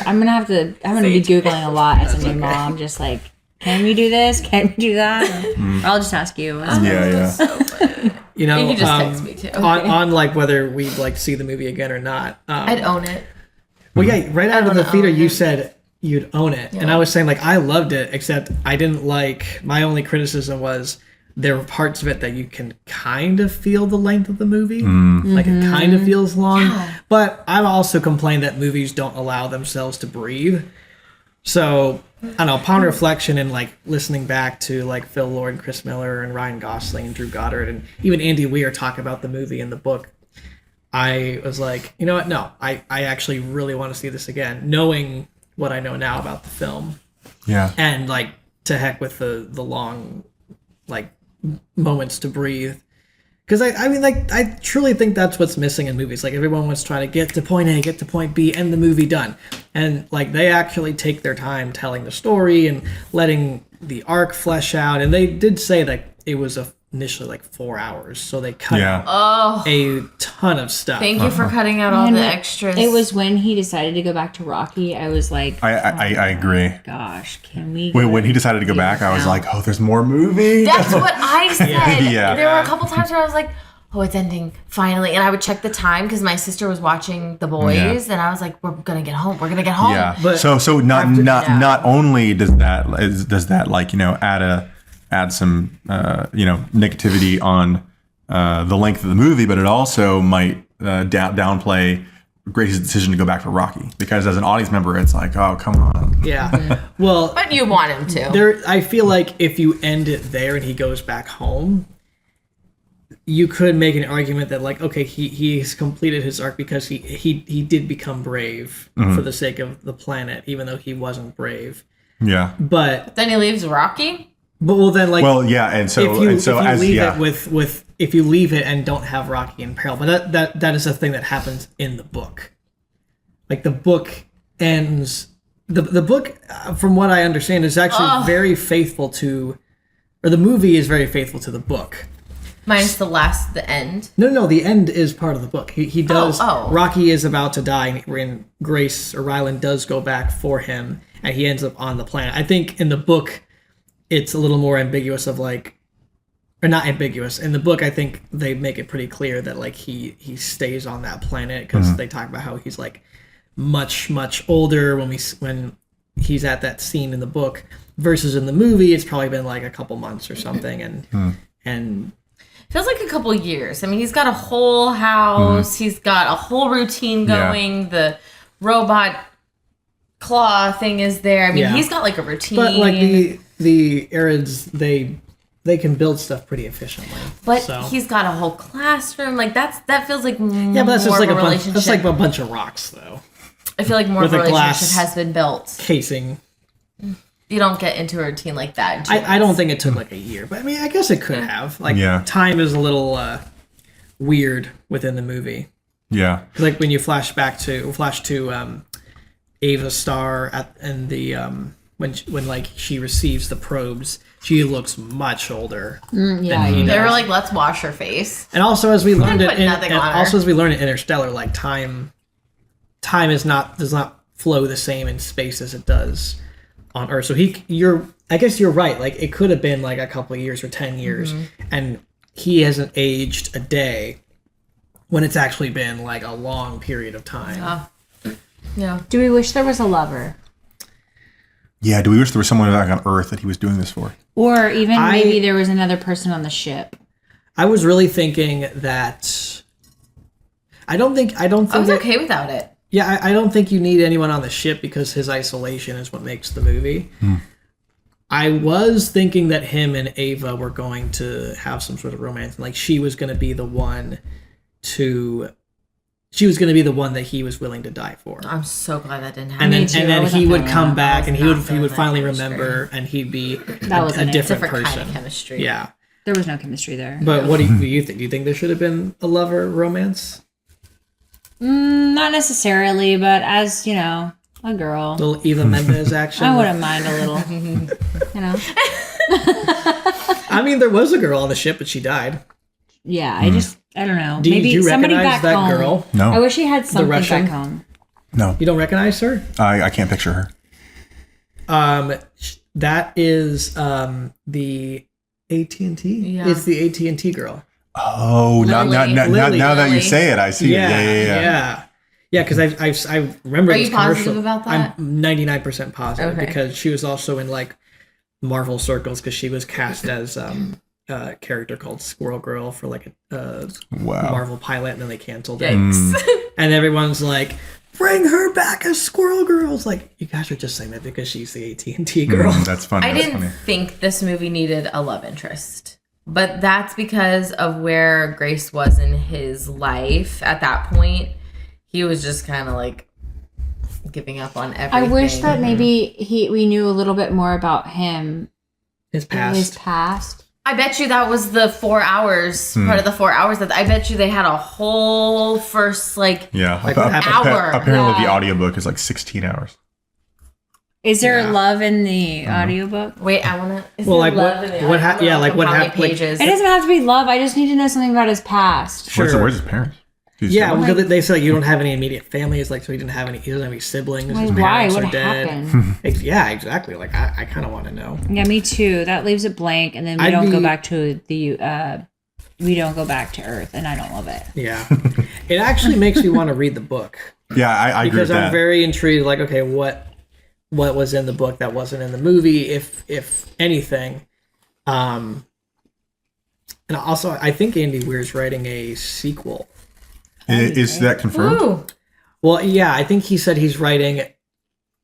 I'm gonna be Googling a lot as a new mom. Just like, can we do this? Can we do that? Or I'll just ask you. Yeah. You can just text me too. on like whether we'd like see the movie again or not. I'd own it. Well, yeah, right out of the wanna theater, own you it. said you'd own it, and I was saying like I loved it, except I didn't like. My only criticism was there were parts of it that you can kind of feel the length of the movie, like it kind of feels long. Yeah. But I've also complained that movies don't allow themselves to breathe. So I don't know. Upon reflection and like listening back to like Phil Lord and Chris Miller and Ryan Gosling and Drew Goddard and even Andy Weir talk about the movie in the book, I was like, you know what? No, I actually really want to see this again, knowing what I know now about the film, Yeah. and like to heck with the long like moments to breathe. Because I truly think that's what's missing in movies. Like everyone was trying to get to point A, get to point B, and the movie done. And like they actually take their time telling the story and letting the arc flesh out. And they did say that it was initially like 4 hours, so they cut out Oh, a ton of stuff. thank you for cutting out all And the extras. It was when he decided to go back to Rocky. I was like, I agree. gosh, can we? When he decided to go back, I was now? like, oh, there's more movie. That's what I said. Yeah. There were a couple times where I was like, oh, it's ending finally. And I would check the time because my sister was watching The Boys. And I was like, we're going to get home. We're going to get home. Yeah. But so not yeah. not only does that like add some negativity on the length of the movie, but it also might downplay Grace's decision to go back to Rocky, because as an audience member, it's like, oh, come on. Yeah. Well, But you want him to. there. I feel like if you end it there and he goes back home, you could make an argument that like, okay, he's completed his arc because he did become brave for the sake of the planet, even though he wasn't brave. Yeah. But Then he leaves Rocky? well, then like, Well, yeah, and so if you as leave yeah. it with if you leave it and don't have Rocky in peril, but that is a thing that happens in the book. Like the book ends the book, from what I understand, is actually very faithful to, or the movie is very faithful to the book. Minus the end. No, the end is part of the book. He does. Oh. Rocky is about to die, and Grace or Ryland does go back for him, and he ends up on the planet. I think in the book, it's a little more ambiguous of like, or not ambiguous. In the book, I think they make it pretty clear that like he stays on that planet because they talk about how he's like much older when he's at that scene in the book versus in the movie. It's probably been like a couple months or something, and. Feels like a couple years. I mean, he's got a whole house. He's got a whole routine going. Yeah. The robot claw thing is there. I mean, he's got like a routine. But like the Arids, they can build stuff pretty efficiently. But he's got a whole classroom. Like that feels like but that's just like a bunch. That's like a bunch of rocks, though. I feel like more of a relationship has been built. Casing. You don't get into a routine like that. I don't think it took like a year, but I mean, I guess it could have. Like, time is a little weird within the movie. Yeah. Like when you flash to Ava Starr in the when like she receives the probes, she looks much older. They were like, let's wash her face. And also, as we learned as we learned in Interstellar, like time does not flow the same in space as it does on Earth. So I guess you're right. Like it could have been like a couple of years or 10 years, and he hasn't aged a day when it's actually been like a long period of time. Yeah. Do we wish there was a lover? Yeah. Do we wish there was someone back on Earth that he was doing this for? Or even maybe there was another person on the ship. I was really thinking that. I don't think. I was okay without it. Yeah, I don't think you need anyone on the ship because his isolation is what makes the movie. I was thinking that him and Ava were going to have some sort of romance. Like she was going to be the one that he was willing to die for. I'm so glad that didn't happen. And then he would come back and he would finally remember and he'd be a different person. Kind of chemistry. Yeah. There was no chemistry there. But what do you think? Do you think there should have been a lover romance? Not necessarily, but as, a girl. A little Eva Mendes action. I wouldn't mind a little, I mean, there was a girl on the ship, but she died. Yeah, I don't know. Did you somebody recognize back that home. girl? No. I wish he had something Russian? back home. No. You don't recognize her? I can't picture her. That is the AT&T. Yeah. It's the AT&T girl. Oh, now that you say it, I see it. Yeah. Yeah, because I remember Are this you positive commercial. about that? I'm 99% positive Okay. because she was also in like Marvel circles because she was cast as a character called Squirrel Girl for like a Marvel pilot, and then they canceled it. And everyone's like, bring her back as Squirrel Girl. It's like, you guys are just saying that because she's the AT&T girl. That's funny. I didn't think this movie needed a love interest. But that's because of where Grace was in his life at that point. He was just kind of like giving up on everything. I wish that maybe we knew a little bit more about him. His past. I bet you that was the 4 hours, part of the 4 hours. That I bet you they had a whole first hour. Apparently the audiobook is like 16 hours. Is there love in the audiobook? Wait, I want to. Well, like what happened? Pages? It doesn't have to be love. I just need to know something about his past. Sure. Where's his parents? Yeah, because they said you don't have any immediate family. It's like, so he doesn't have any siblings. His parents What are dead. happened? Yeah, exactly. Like I kind of want to know. Yeah, me too. That leaves it blank, and then we don't go back to Earth, and I don't love it. Yeah, it actually makes me want to read the book. Yeah, I agree with that. Because I'm very intrigued. Like, okay, what was in the book that wasn't in the movie, if anything. And also, I think Andy Weir's writing a sequel. Is that confirmed? Ooh. Well, yeah, I think he said he's writing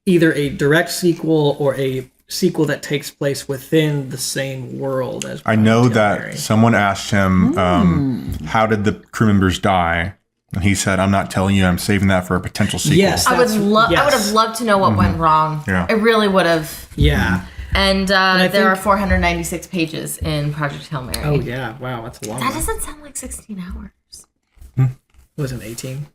either a direct sequel or a sequel that takes place within the same world as. I know that someone asked him, how did the crew members die? And he said, I'm not telling you, I'm saving that for a potential sequel. Yes, I would have loved to know what went wrong. Yeah. I really would have. Yeah. And there are 496 pages in Project Hail Mary. Oh, yeah. Wow, that's a long That one. doesn't sound like 16 hours. Was it 18?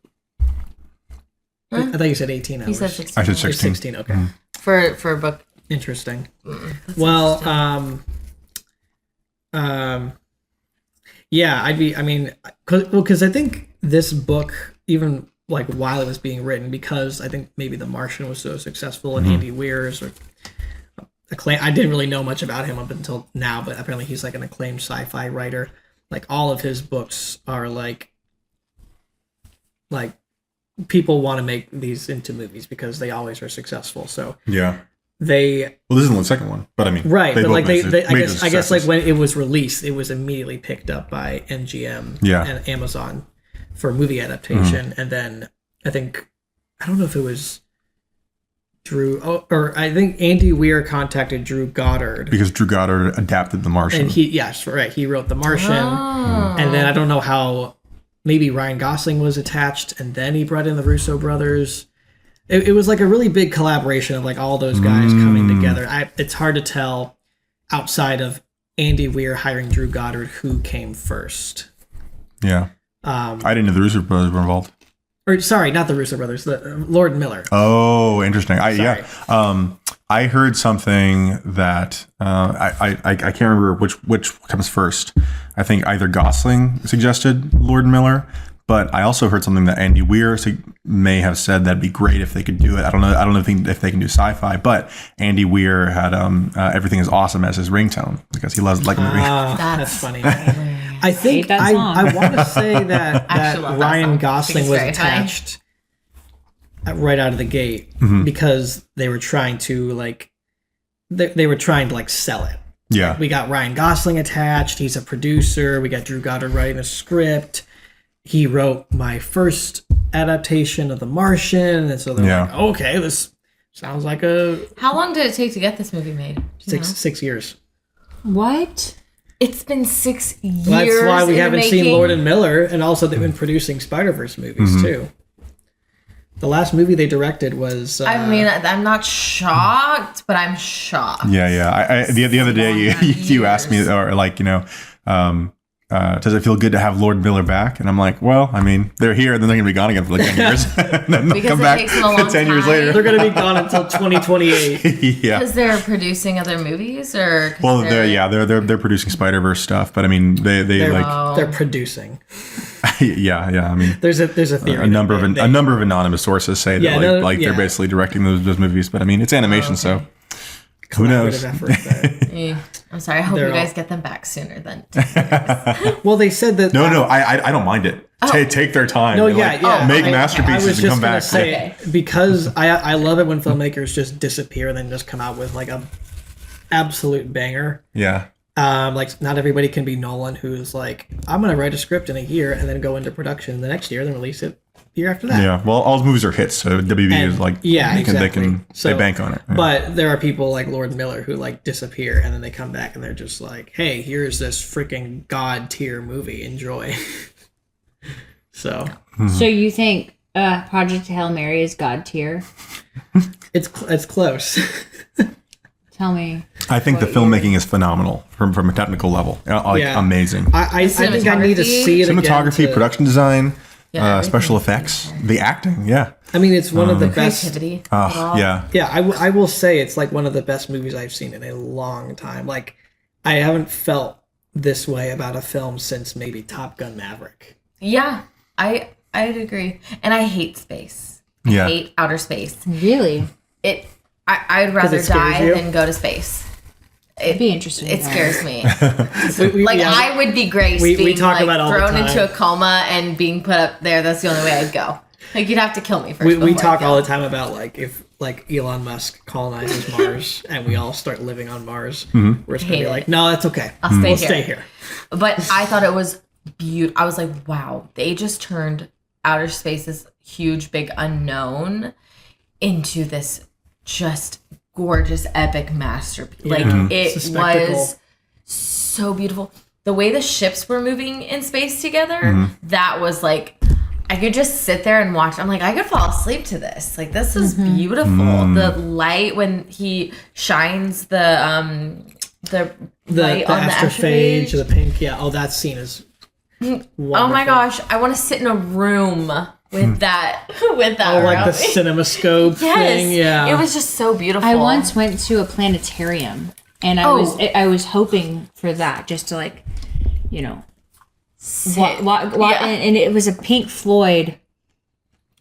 I thought you said 18 hours. He said 16. I said Or 16. 16. Okay. For a book. Interesting. That's Well, interesting. yeah, because I think this book, even like while it was being written, because I think maybe The Martian was so successful and Andy Weir's acclaim. I didn't really know much about him up until now, but apparently he's like an acclaimed sci-fi writer. Like all of his books are like people want to make these into movies because they always are successful. So Yeah. they Well, this isn't the second one, but I mean, right, but both like made I major guess like successes. when it was released, it was immediately picked up by MGM Yeah. and Amazon for movie adaptation, and then I don't know if it was Drew or I think Andy Weir contacted Drew Goddard. because Drew Goddard adapted The Martian. And he wrote The Martian, and then I don't know how maybe Ryan Gosling was attached, and then he brought in the Russo brothers. It was like a really big collaboration of like all those guys coming together. It's hard to tell outside of Andy Weir hiring Drew Goddard who came first. Yeah. I didn't know the Russo brothers were involved. Or sorry, not the Russo brothers, the Lord and Miller. Oh, interesting. Sorry. I heard something that I can't remember which comes first. I think either Gosling suggested Lord and Miller, but I also heard something that Andy Weir may have said that'd be great if they could do it. I don't know if they can do sci-fi, but Andy Weir had Everything Is Awesome as his ringtone because he loves like movie. That's funny. I think that song. I want to say that actually love that Ryan song. Gosling It's was very funny. attached right out of the gate because they were trying to sell it. Yeah. We got Ryan Gosling attached. He's a producer. We got Drew Goddard writing the script. He wrote my first adaptation of The Martian, and so they're like, okay, this sounds like a How long did it take to get this movie made? Do you know? 6 years. What? It's been 6 years. That's why we in haven't the seen making. Lord and Miller, and also they've been producing Spider-Verse movies too. The last movie they directed was I mean, I'm not shocked, but I'm shocked. Yeah. The other day you asked me, or like, does it feel good to have Lord Miller back? And I'm like, well, I mean, they're here, and then they're gonna be gone again for like 10 years. And then they'll Because come it back takes them a long 10 years time. later. they're going to be gone until 2028. Yeah. Because they're producing other movies, or 'cause Well, they're producing Spider-Verse stuff, but I mean, they They're producing. yeah. I mean, There's a theory. a number of that they- anonymous sources say that they're basically directing those movies, but I mean, it's animation, so who knows? collaborative effort that- I'm sorry. I hope They're you guys all- get them back sooner than. well, they said that. No, I don't mind it. Take their time. No, They're yeah, like, yeah. make I masterpieces was and come just gonna back. say because I love it when filmmakers just disappear and then just come out with like a absolute banger. Yeah. Like not everybody can be Nolan, who's like, I'm gonna write a script in a year and then go into production the next year, then release it year after that. Yeah. Well, all the movies are hits, so WB And- is like, yeah, they exactly. So- bank on it. Yeah. But there are people like Lord Miller who like disappear and then they come back and they're just like, hey, here's this freaking god tier movie. Enjoy. So So you think Project Hail Mary is God tier? it's close. Tell me. I think the filmmaking is phenomenal from a technical level. Yeah. Amazing. I think I need to see it Cinematography, again to- production design, Yeah, special everything. effects, the acting. Yeah. I mean, it's one of the best. Creativity. Yeah. Yeah, I will say it's like one of the best movies I've seen in a long time. Like, I haven't felt this way about a film since maybe Top Gun Maverick. Yeah, I'd agree. And I hate space. Yeah. I hate outer space. Really? I'd rather it scares die you? than go to space. It'd be interesting. It to know. scares me. Like, I would be Grace We being talk like about it all the thrown time. into a coma and being put up there. That's the only way I'd go. Like you'd have to kill me first. we before talk I'd go. all the time about like if like Elon Musk colonizes Mars and we all start living on Mars, we're just gonna Hate be it. like, no, that's okay. I'll stay We'll here. stay here. But I thought it was beautiful. I was like, wow, they just turned outer space, this huge, big unknown, into this just gorgeous, epic masterpiece. Yeah. Like It's it a spectacle. was so beautiful. The way the ships were moving in space together, that was like, I could just sit there and watch. I'm like, I could fall asleep to this. Like, this is beautiful. The light when he shines the light on the astrophage. the pink. Yeah. Oh, that scene is. Oh my gosh, I want to sit in a room with that Oh, like the route. CinemaScope thing. Yeah. It was just so beautiful. I once went to a planetarium, and I was hoping for that, just to like, you know, and it was a Pink Floyd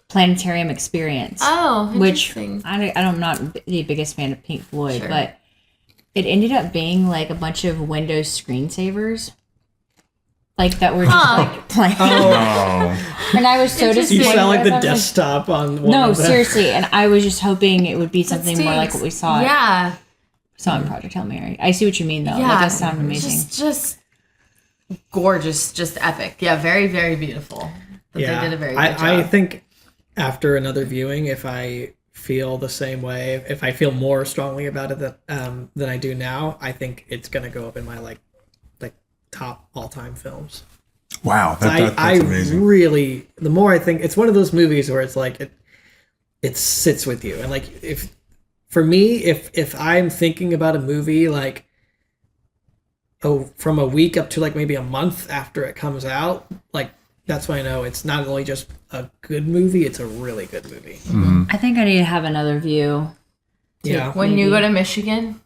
planetarium experience. Oh, which interesting. I'm not the biggest fan of Pink Floyd, Sure. but it ended up being like a bunch of Windows screensavers. Like that were just like playing. Oh. And I was so disappointed. You sound like the I was desktop on one no, of them. seriously. And I was just hoping it would be something more like what we saw Yeah. in Project Hail Mary. I see what you mean, though. Yeah. That does sound amazing. Just gorgeous, just epic. Yeah, very, very beautiful. But they did a very good job. I think after another viewing, if I feel the same way, if I feel more strongly about it than I do now, I think it's gonna go up in my like top all-time films. Wow, that's I amazing. really, the more I think, it's one of those movies where it's like it sits with you, and like if I'm thinking about a movie like from a week up to like maybe a month after it comes out, like that's when I know it's not only just a good movie, it's a really good movie. I think I need to have another view. Yeah. When you go to Michigan,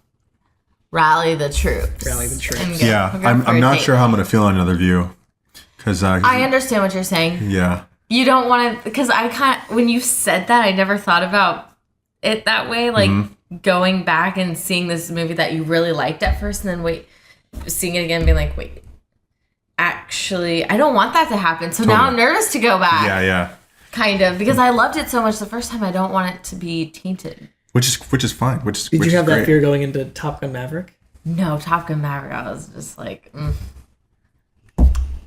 rally the troops. Rally the troops. And go- Yeah, go for I'm a not date. sure how I'm going to feel on another view. Because I understand what you're saying. yeah. You don't want to, because I can't, when you said that, I never thought about it that way. Like going back and seeing this movie that you really liked at first and then seeing it again and being like, wait, actually, I don't want that to happen. So now I'm nervous to go back. Yeah. Kind of, because I loved it so much the first time. I don't want it to be tainted. Which is fine. Did you have that fear going into Top Gun Maverick? No, Top Gun Maverick, I was just like,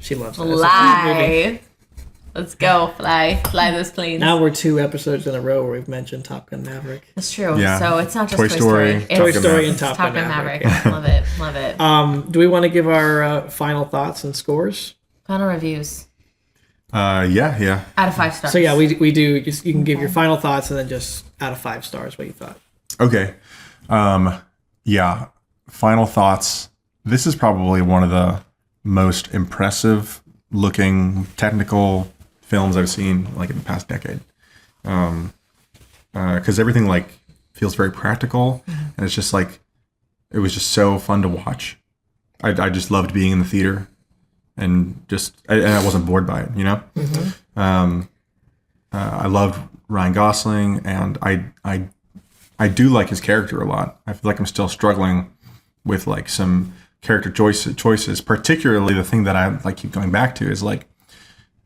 She loves it. It's a good movie. fly. Let's go, fly those planes. Now we're 2 episodes in a row where we've mentioned Top Gun Maverick. That's true. Yeah. So it's not just Toy Toy Story, Story. Toy It's Story and Top Top Gun Gun Maverick. Maverick. Love it. Do we want to give our final thoughts and scores? Final reviews Yeah. out of 5 stars. So yeah, we do. Just you can give your final thoughts and then just out of 5 stars what you thought. Okay. Yeah. Final thoughts. This is probably one of the most impressive looking technical films I've seen like in the past decade. Because everything like feels very practical, and it's just like it was just so fun to watch. I just loved being in the theater, and I wasn't bored by it. You know. I loved Ryan Gosling, and I do like his character a lot. I feel like I'm still struggling with like some character choices, particularly the thing that I like keep going back to is like,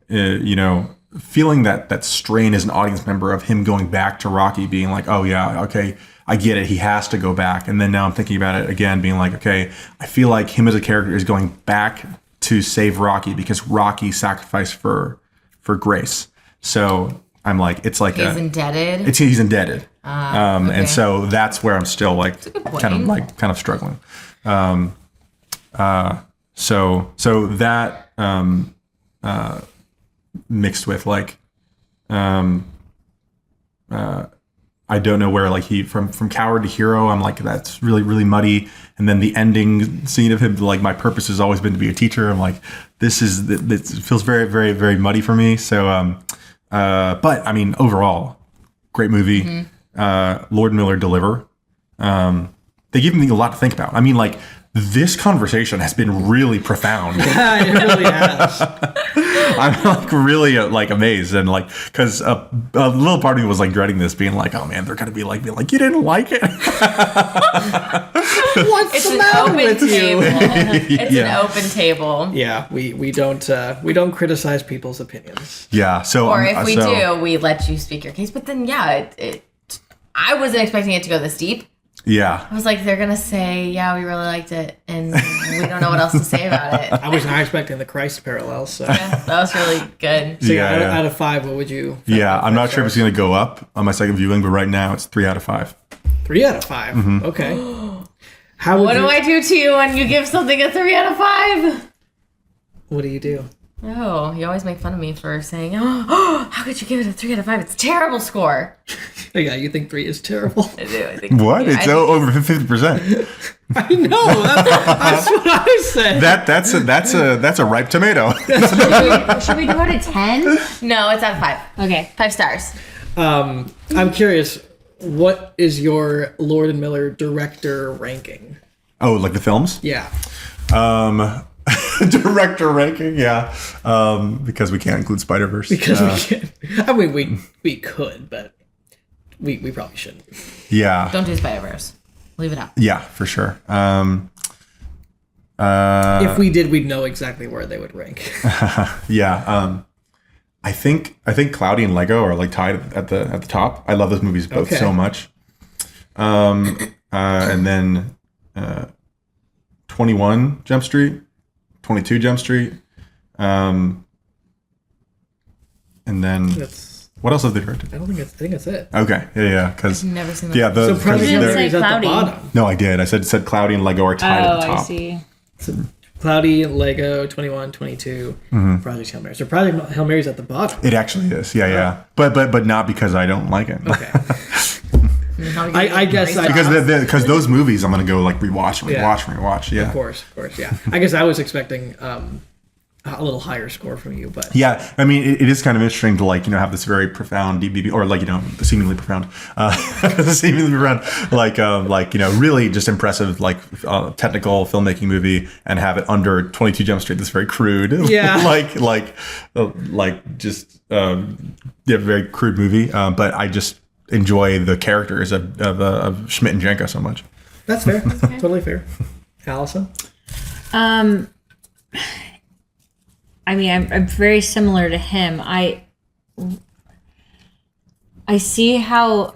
feeling that strain as an audience member of him going back to Rocky, being like, oh yeah, okay, I get it, he has to go back. And then now I'm thinking about it again, being like, okay, I feel like him as a character is going back to save Rocky because Rocky sacrificed for Grace. So I'm like, it's like he's indebted. he's indebted. Okay. And so that's where I'm still like a good point. kind of struggling. So that mixed with like I don't know where like he from coward to hero, I'm like that's really really muddy, and then the ending scene of him like my purpose has always been to be a teacher, I'm like this feels very very very muddy for me. So but I mean overall great movie. Lord and Miller deliver. They give me a lot to think about. I mean, like, this conversation has been really profound. Yeah, it really has. I'm like really like amazed, and like because a little part of me was like dreading this, being like, oh man, they're gonna be like you didn't like it. What's It's the an matter open with table. you? It's Yeah. an open table. Yeah, we don't criticize people's opinions. Yeah. So Or if we do, we let you speak your case. But then, yeah, I wasn't expecting it to go this deep. Yeah. I was like, they're going to say, yeah, we really liked it. And we don't know what else to say about it. I was not expecting the Christ parallels. So, Yeah, that was really good. so Yeah. out of 5, what would you? Yeah. I'm not sure if it's gonna go up on my second viewing, but right now it's 3 out of 5. 3 out of 5. Mm-hmm. Okay. How would What you, do I do to you when you give something a 3 out of 5? What do you do? Oh, you always make fun of me for saying, oh, how could you give it a 3 out of 5? It's a terrible score. Oh, yeah, you think 3 is terrible? I do. I think What? yeah, It's over 50%. I know. That's what I said. That's a ripe tomato. Should we go to 10? No, it's out of 5. Okay. 5 stars. I'm curious, what is your Lord and Miller director ranking? Oh, like the films? Yeah. Director ranking, yeah. Because we can't include Spider-Verse. Because we can't. I mean, we could, but we probably shouldn't. Yeah. Don't do Spider-Verse. Leave it out. Yeah, for sure. If we did, we'd know exactly where they would rank. Yeah. I think Cloudy and Lego are like tied at the top. I love those movies both so much. And then 21 Jump Street, 22 Jump Street, and then what else have they directed? I think that's it. Okay, yeah, because Never seen that. yeah, So Project didn't Hail say Mary is at the Cloudy. bottom. no, I did. I said Cloudy and Lego are tied at the Oh, top. I see. So Cloudy, Lego, 21, 22, Project Hail Mary. So Project Hail Mary's at the bottom. It actually is, yeah. But not because I don't like it. Okay. I guess Because those movies, I'm gonna go like rewatch. Yeah. Of course, yeah. I guess I was expecting a little higher score from you, but Yeah, I mean, it is kind of interesting to have this very profound DBB, or seemingly profound, really just impressive technical filmmaking movie, and have it under 22 Jump Street. This very crude, Yeah. very crude movie. But I just enjoy the characters of Schmidt and Jenko so much. that's fair. Totally fair. Allison? I mean, I'm very similar to him. I see how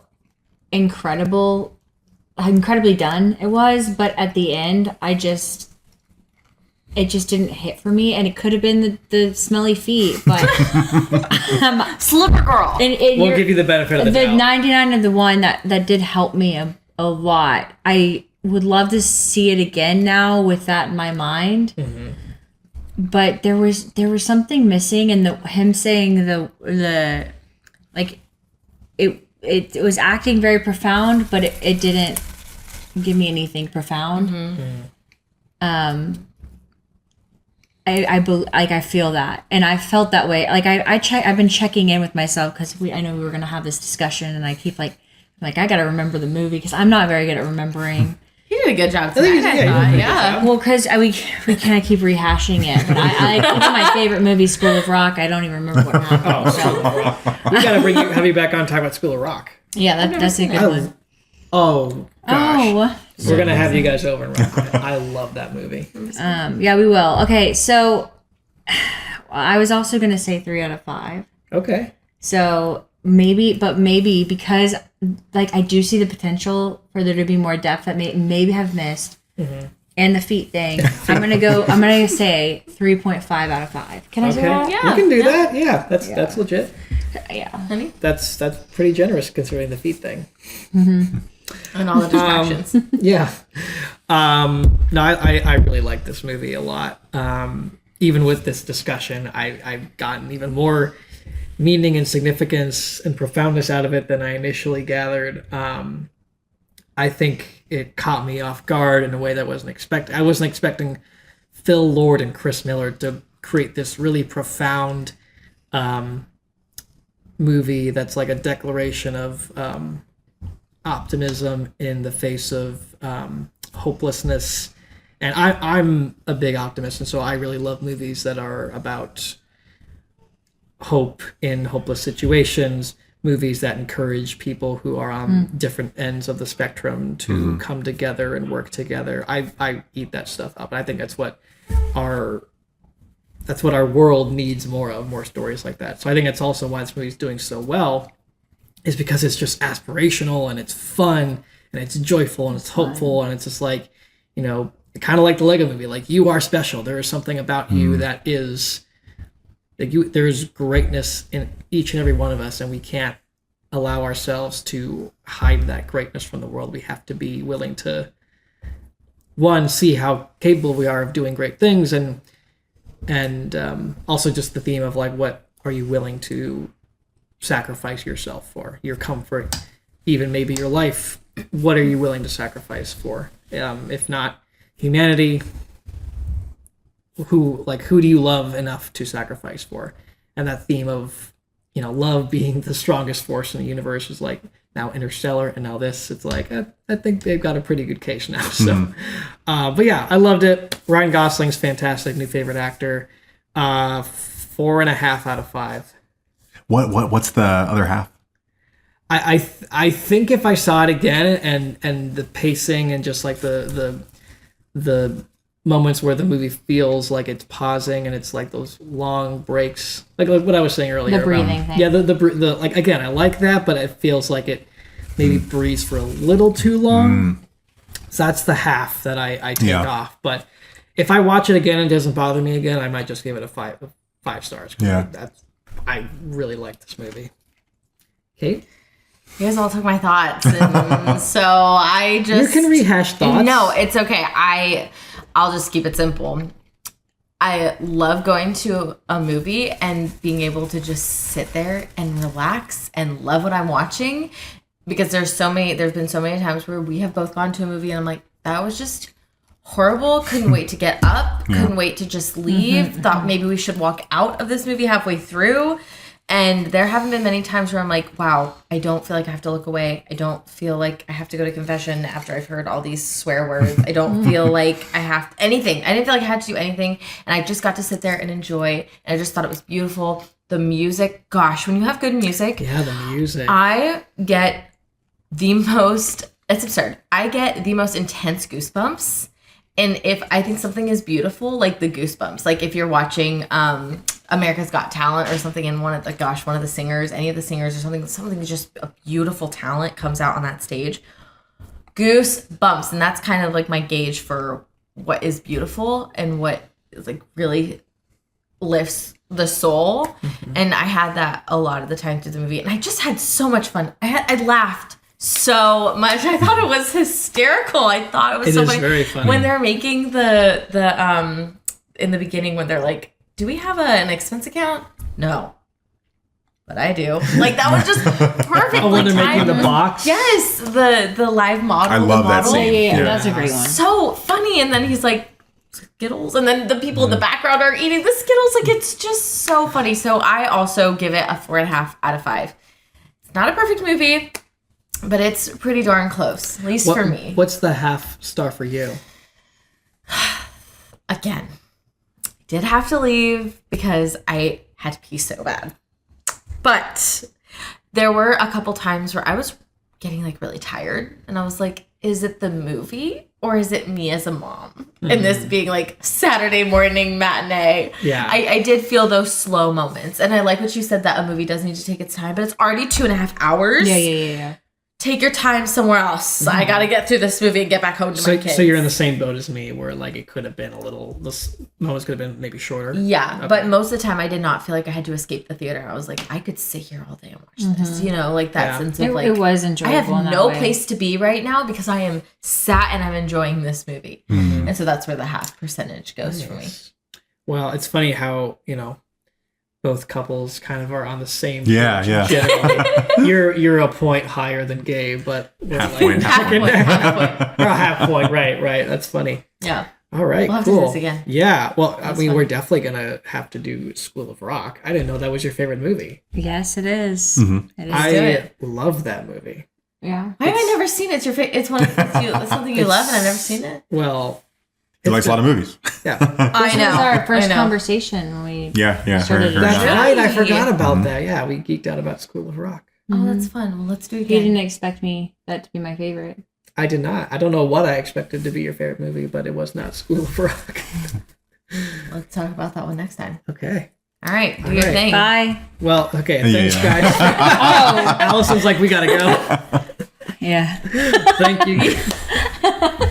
incredibly done it was, but at the end, it just didn't hit for me, and it could have been the smelly feet, but Slipper Girl. We'll give you the benefit of the doubt. 99 of the one that did help me a lot. I would love to see it again now with that in my mind. Mm-hmm. But there was something missing, and him saying it was acting very profound, but it didn't give me anything profound. Mm-hmm. I feel that, and I felt that way. Like I've been checking in with myself because I know we were gonna have this discussion, and I keep like I gotta remember the movie because I'm not very good at remembering. You did a good job tonight. Yeah. Well, because we kind of keep rehashing it. But I it's my favorite movie, School of Rock. I don't even remember what happened. School of Rock. We gotta have you back on talk about School of Rock. Yeah, that's a good one. Oh gosh. Oh. We're gonna have you guys over and rock it. I love that movie. Yeah, we will. Okay, so I was also gonna say 3 out of 5. Okay. So maybe because I do see the potential for there to be more depth that maybe have missed, and the feet thing. I'm gonna say 3.5 out of 5. Can I say that? Yeah. You can do that. Yeah, that's legit. Yeah. Honey? That's pretty generous considering the feet thing. And all the distractions. Yeah. No, I really like this movie a lot. Even with this discussion, I've gotten even more meaning and significance and profoundness out of it than I initially gathered. I think it caught me off guard in a way that I wasn't expecting Phil Lord and Chris Miller to create this really profound movie that's like a declaration of optimism in the face of hopelessness. And I'm a big optimist, and so I really love movies that are about hope in hopeless situations, movies that encourage people who are on different ends of the spectrum to come together and work together. I eat that stuff up, and I think that's what our world needs more of, more stories like that. So I think it's also why this movie's doing so well, is because it's just aspirational and it's fun and it's joyful and it's hopeful, and it's just like, kind of like the Lego movie, like you are special. There is something about you that is there is greatness in each and every one of us, and we can't allow ourselves to hide that greatness from the world. We have to be willing to, one, see how capable we are of doing great things, and and also just the theme of like, what are you willing to sacrifice yourself for? Your comfort, even maybe your life. What are you willing to sacrifice for? If not humanity, who do you love enough to sacrifice for? And that theme of, love being the strongest force in the universe is like now Interstellar, and now this. It's like I think they've got a pretty good case now. So, but yeah, I loved it. Ryan Gosling's fantastic, new favorite actor. 4.5 out of 5. What's the other half? I think if I saw it again and the pacing and just like the moments where the movie feels like it's pausing and it's like those long breaks, like what I was saying earlier. The breathing thing. Yeah, the like, again, I like that, but it feels like it maybe breathes for a little too long. So that's the half that I take off. But if I watch it again and it doesn't bother me again, I might just give it a 5 stars. Yeah. I really like this movie. Kate? You guys all took my thoughts, and so I just... You can rehash thoughts. No, it's okay. I'll just keep it simple. I love going to a movie and being able to just sit there and relax and love what I'm watching, because there's been so many times where we have both gone to a movie and I'm like, that was just horrible. Couldn't wait to get up. Couldn't wait to just leave. Thought maybe we should walk out of this movie halfway through. And there haven't been many times where I'm like, wow, I don't feel like I have to look away. I don't feel like I have to go to confession after I've heard all these swear words. I don't feel like I have anything. I didn't feel like I had to do anything. And I just got to sit there and enjoy. And I just thought it was beautiful. The music, gosh, when you have good music. Yeah, the music. I get the most, it's absurd. I get the most intense goosebumps. And if I think something is beautiful, like the goosebumps, like if you're watching America's Got Talent or something, and one of the singers, any of the singers or something just a beautiful talent comes out on that stage, goosebumps. And that's kind of like my gauge for what is beautiful and what is like really lifts the soul. And I had that a lot of the time through the movie, and I just had so much fun. I laughed so much. I thought it was hysterical. I thought it was so funny. It is very funny. When they're making the in the beginning, when they're like, do we have an expense account? No. But I do. Like, that was just perfect. When they're making the box? Yes. The live model. I love that scene. Yeah, that's a great one. So funny. And then he's like, Skittles. And then the people in the background are eating the Skittles. Like, it's just so funny. So I also give it a 4.5 out of 5. It's not a perfect movie, but it's pretty darn close, at least for me. What's the half star for you? Again, I did have to leave because I had to pee so bad. But there were a couple times where I was getting like really tired, and I was like, is it the movie or is it me as a mom? And this being like Saturday morning matinee. Yeah. I did feel those slow moments. And I like what you said, that a movie does need to take its time, but it's already 2.5 hours. Yeah. Take your time somewhere else. I got to get through this movie and get back home to my kids. So you're in the same boat as me, where like it could have been this moments could have been maybe shorter. Yeah, okay. But most of the time I did not feel like I had to escape the theater. I was like, I could sit here all day and watch this. You know, like that sense of like, it was enjoyable. I have no place to be right now because I am sat and I'm enjoying this movie. And so that's where the half percentage goes for me. Well, it's funny how, both couples kind of are on the same page. Yeah. Generally. You're a point higher than Gabe, but we're half like point. Or a half point, right. That's funny. Yeah. All right, We'll have cool. to do this again. Yeah, well, I mean, fun. we're definitely gonna have to do School of Rock. I didn't know that was your favorite movie. Yes, it is. Mm-hmm. It is. I love that movie. Yeah. Why have I never seen it? It's your it's one of it's something you love, and I've never seen it. Well, He likes a lot of movies. Yeah. I know. This was our first conversation when we Yeah. started. Her That's and I. right. I forgot about that. Yeah, we geeked out about School of Rock. Oh, that's fun. Well, let's do it He again. didn't expect that to be my favorite. I did not. I don't know what I expected to be your favorite movie, but it was not School of Rock. Let's talk about that one next time. Okay. All right. Do All your right. thing. Bye. Well, okay. Yeah. Thanks, guys. Allison's like, we gotta go. Yeah. Thank you.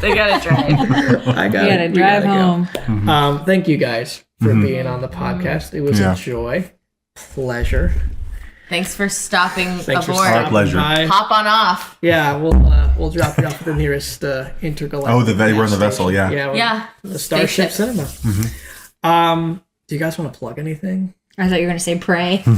They gotta drive. I We gotta drive home. Go. Thank you guys for being on the podcast. It was a joy, pleasure. Thanks for stopping Thanks for aboard. stopping pleasure. by. Hop on off. Yeah, we'll drop you off at the nearest intergalactic. Oh, we're in the vessel, yeah. Yeah. Yeah. The Starship Spaceship. Cinema. Do you guys want to plug anything? I thought you were going to say pray. In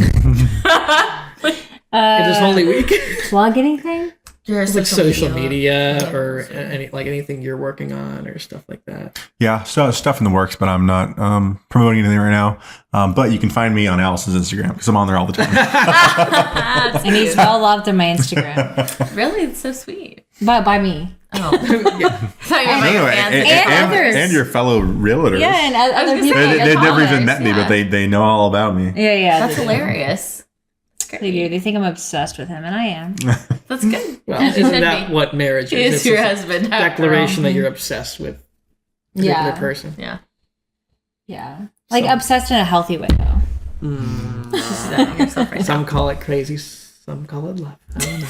this Holy Week? Plug anything? There's Like social media or anything you're working on or stuff like that. Yeah, so stuff in the works, but I'm not promoting anything right now. But you can find me on Allison's Instagram because I'm on there all the time. And he's well loved on my Instagram. Really? It's so sweet. But by me. Oh. I thought you were my fans. And others. And your fellow realtors. Yeah, and other people. They've never even met me, yeah. but they know all about me. Yeah. That's hilarious. They do. They think I'm obsessed with him, and I am. That's good. Well, isn't that what marriage He is? is your husband. Declaration that you're obsessed with a particular person. Yeah. Yeah. Like obsessed in a healthy way, though. Some call it crazy. Some call it love. I don't know.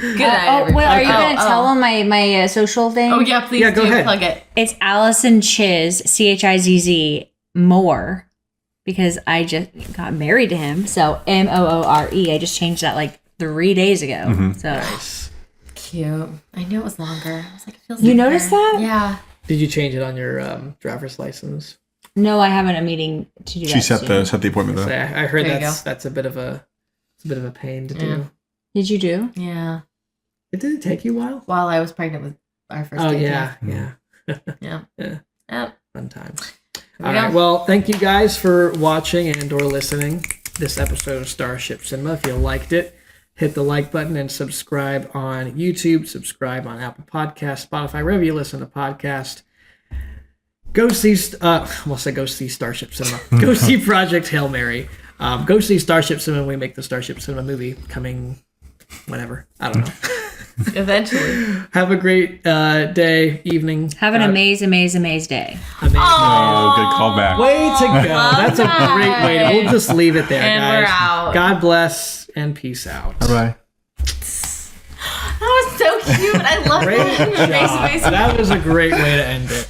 Good night, everybody. Are you going to tell them my social thing? Oh, yeah, please go ahead. Plug it. It's Allison Chiz, Chizz Moore, because I just got married to him. So Moore. I just changed that like 3 days ago. Mm-hmm. So Nice. Cute. I knew it was longer. I was like, it feels You longer. noticed that? Yeah. Did you change it on your driver's license? no, I haven't a meeting to do that. She set soon. the appointment though. I heard There you that's a bit of a pain to Yeah. do. Did you do? Yeah. Did it take you a while? While I was pregnant with our first Oh baby. yeah. Yeah. Yeah. Yep. Fun times. There we All go. right. Well, thank you guys for watching and or listening this episode of Starship Cinema. If you liked it, hit the like button and subscribe on YouTube. Subscribe on Apple Podcasts, Spotify, wherever you listen to podcasts. Go see Starship Cinema. Go see Project Hail Mary. Go see Starship Cinema when we make the Starship Cinema movie coming whenever. I don't know. Eventually. Have a great day, evening. Have an amazing day. Amazing. Oh, good callback. Way to go. That's a great way to. We'll just leave it there, And guys. we're out. God bless and peace out. Bye. That was so cute. I love Great it. job. That was a great way to end it.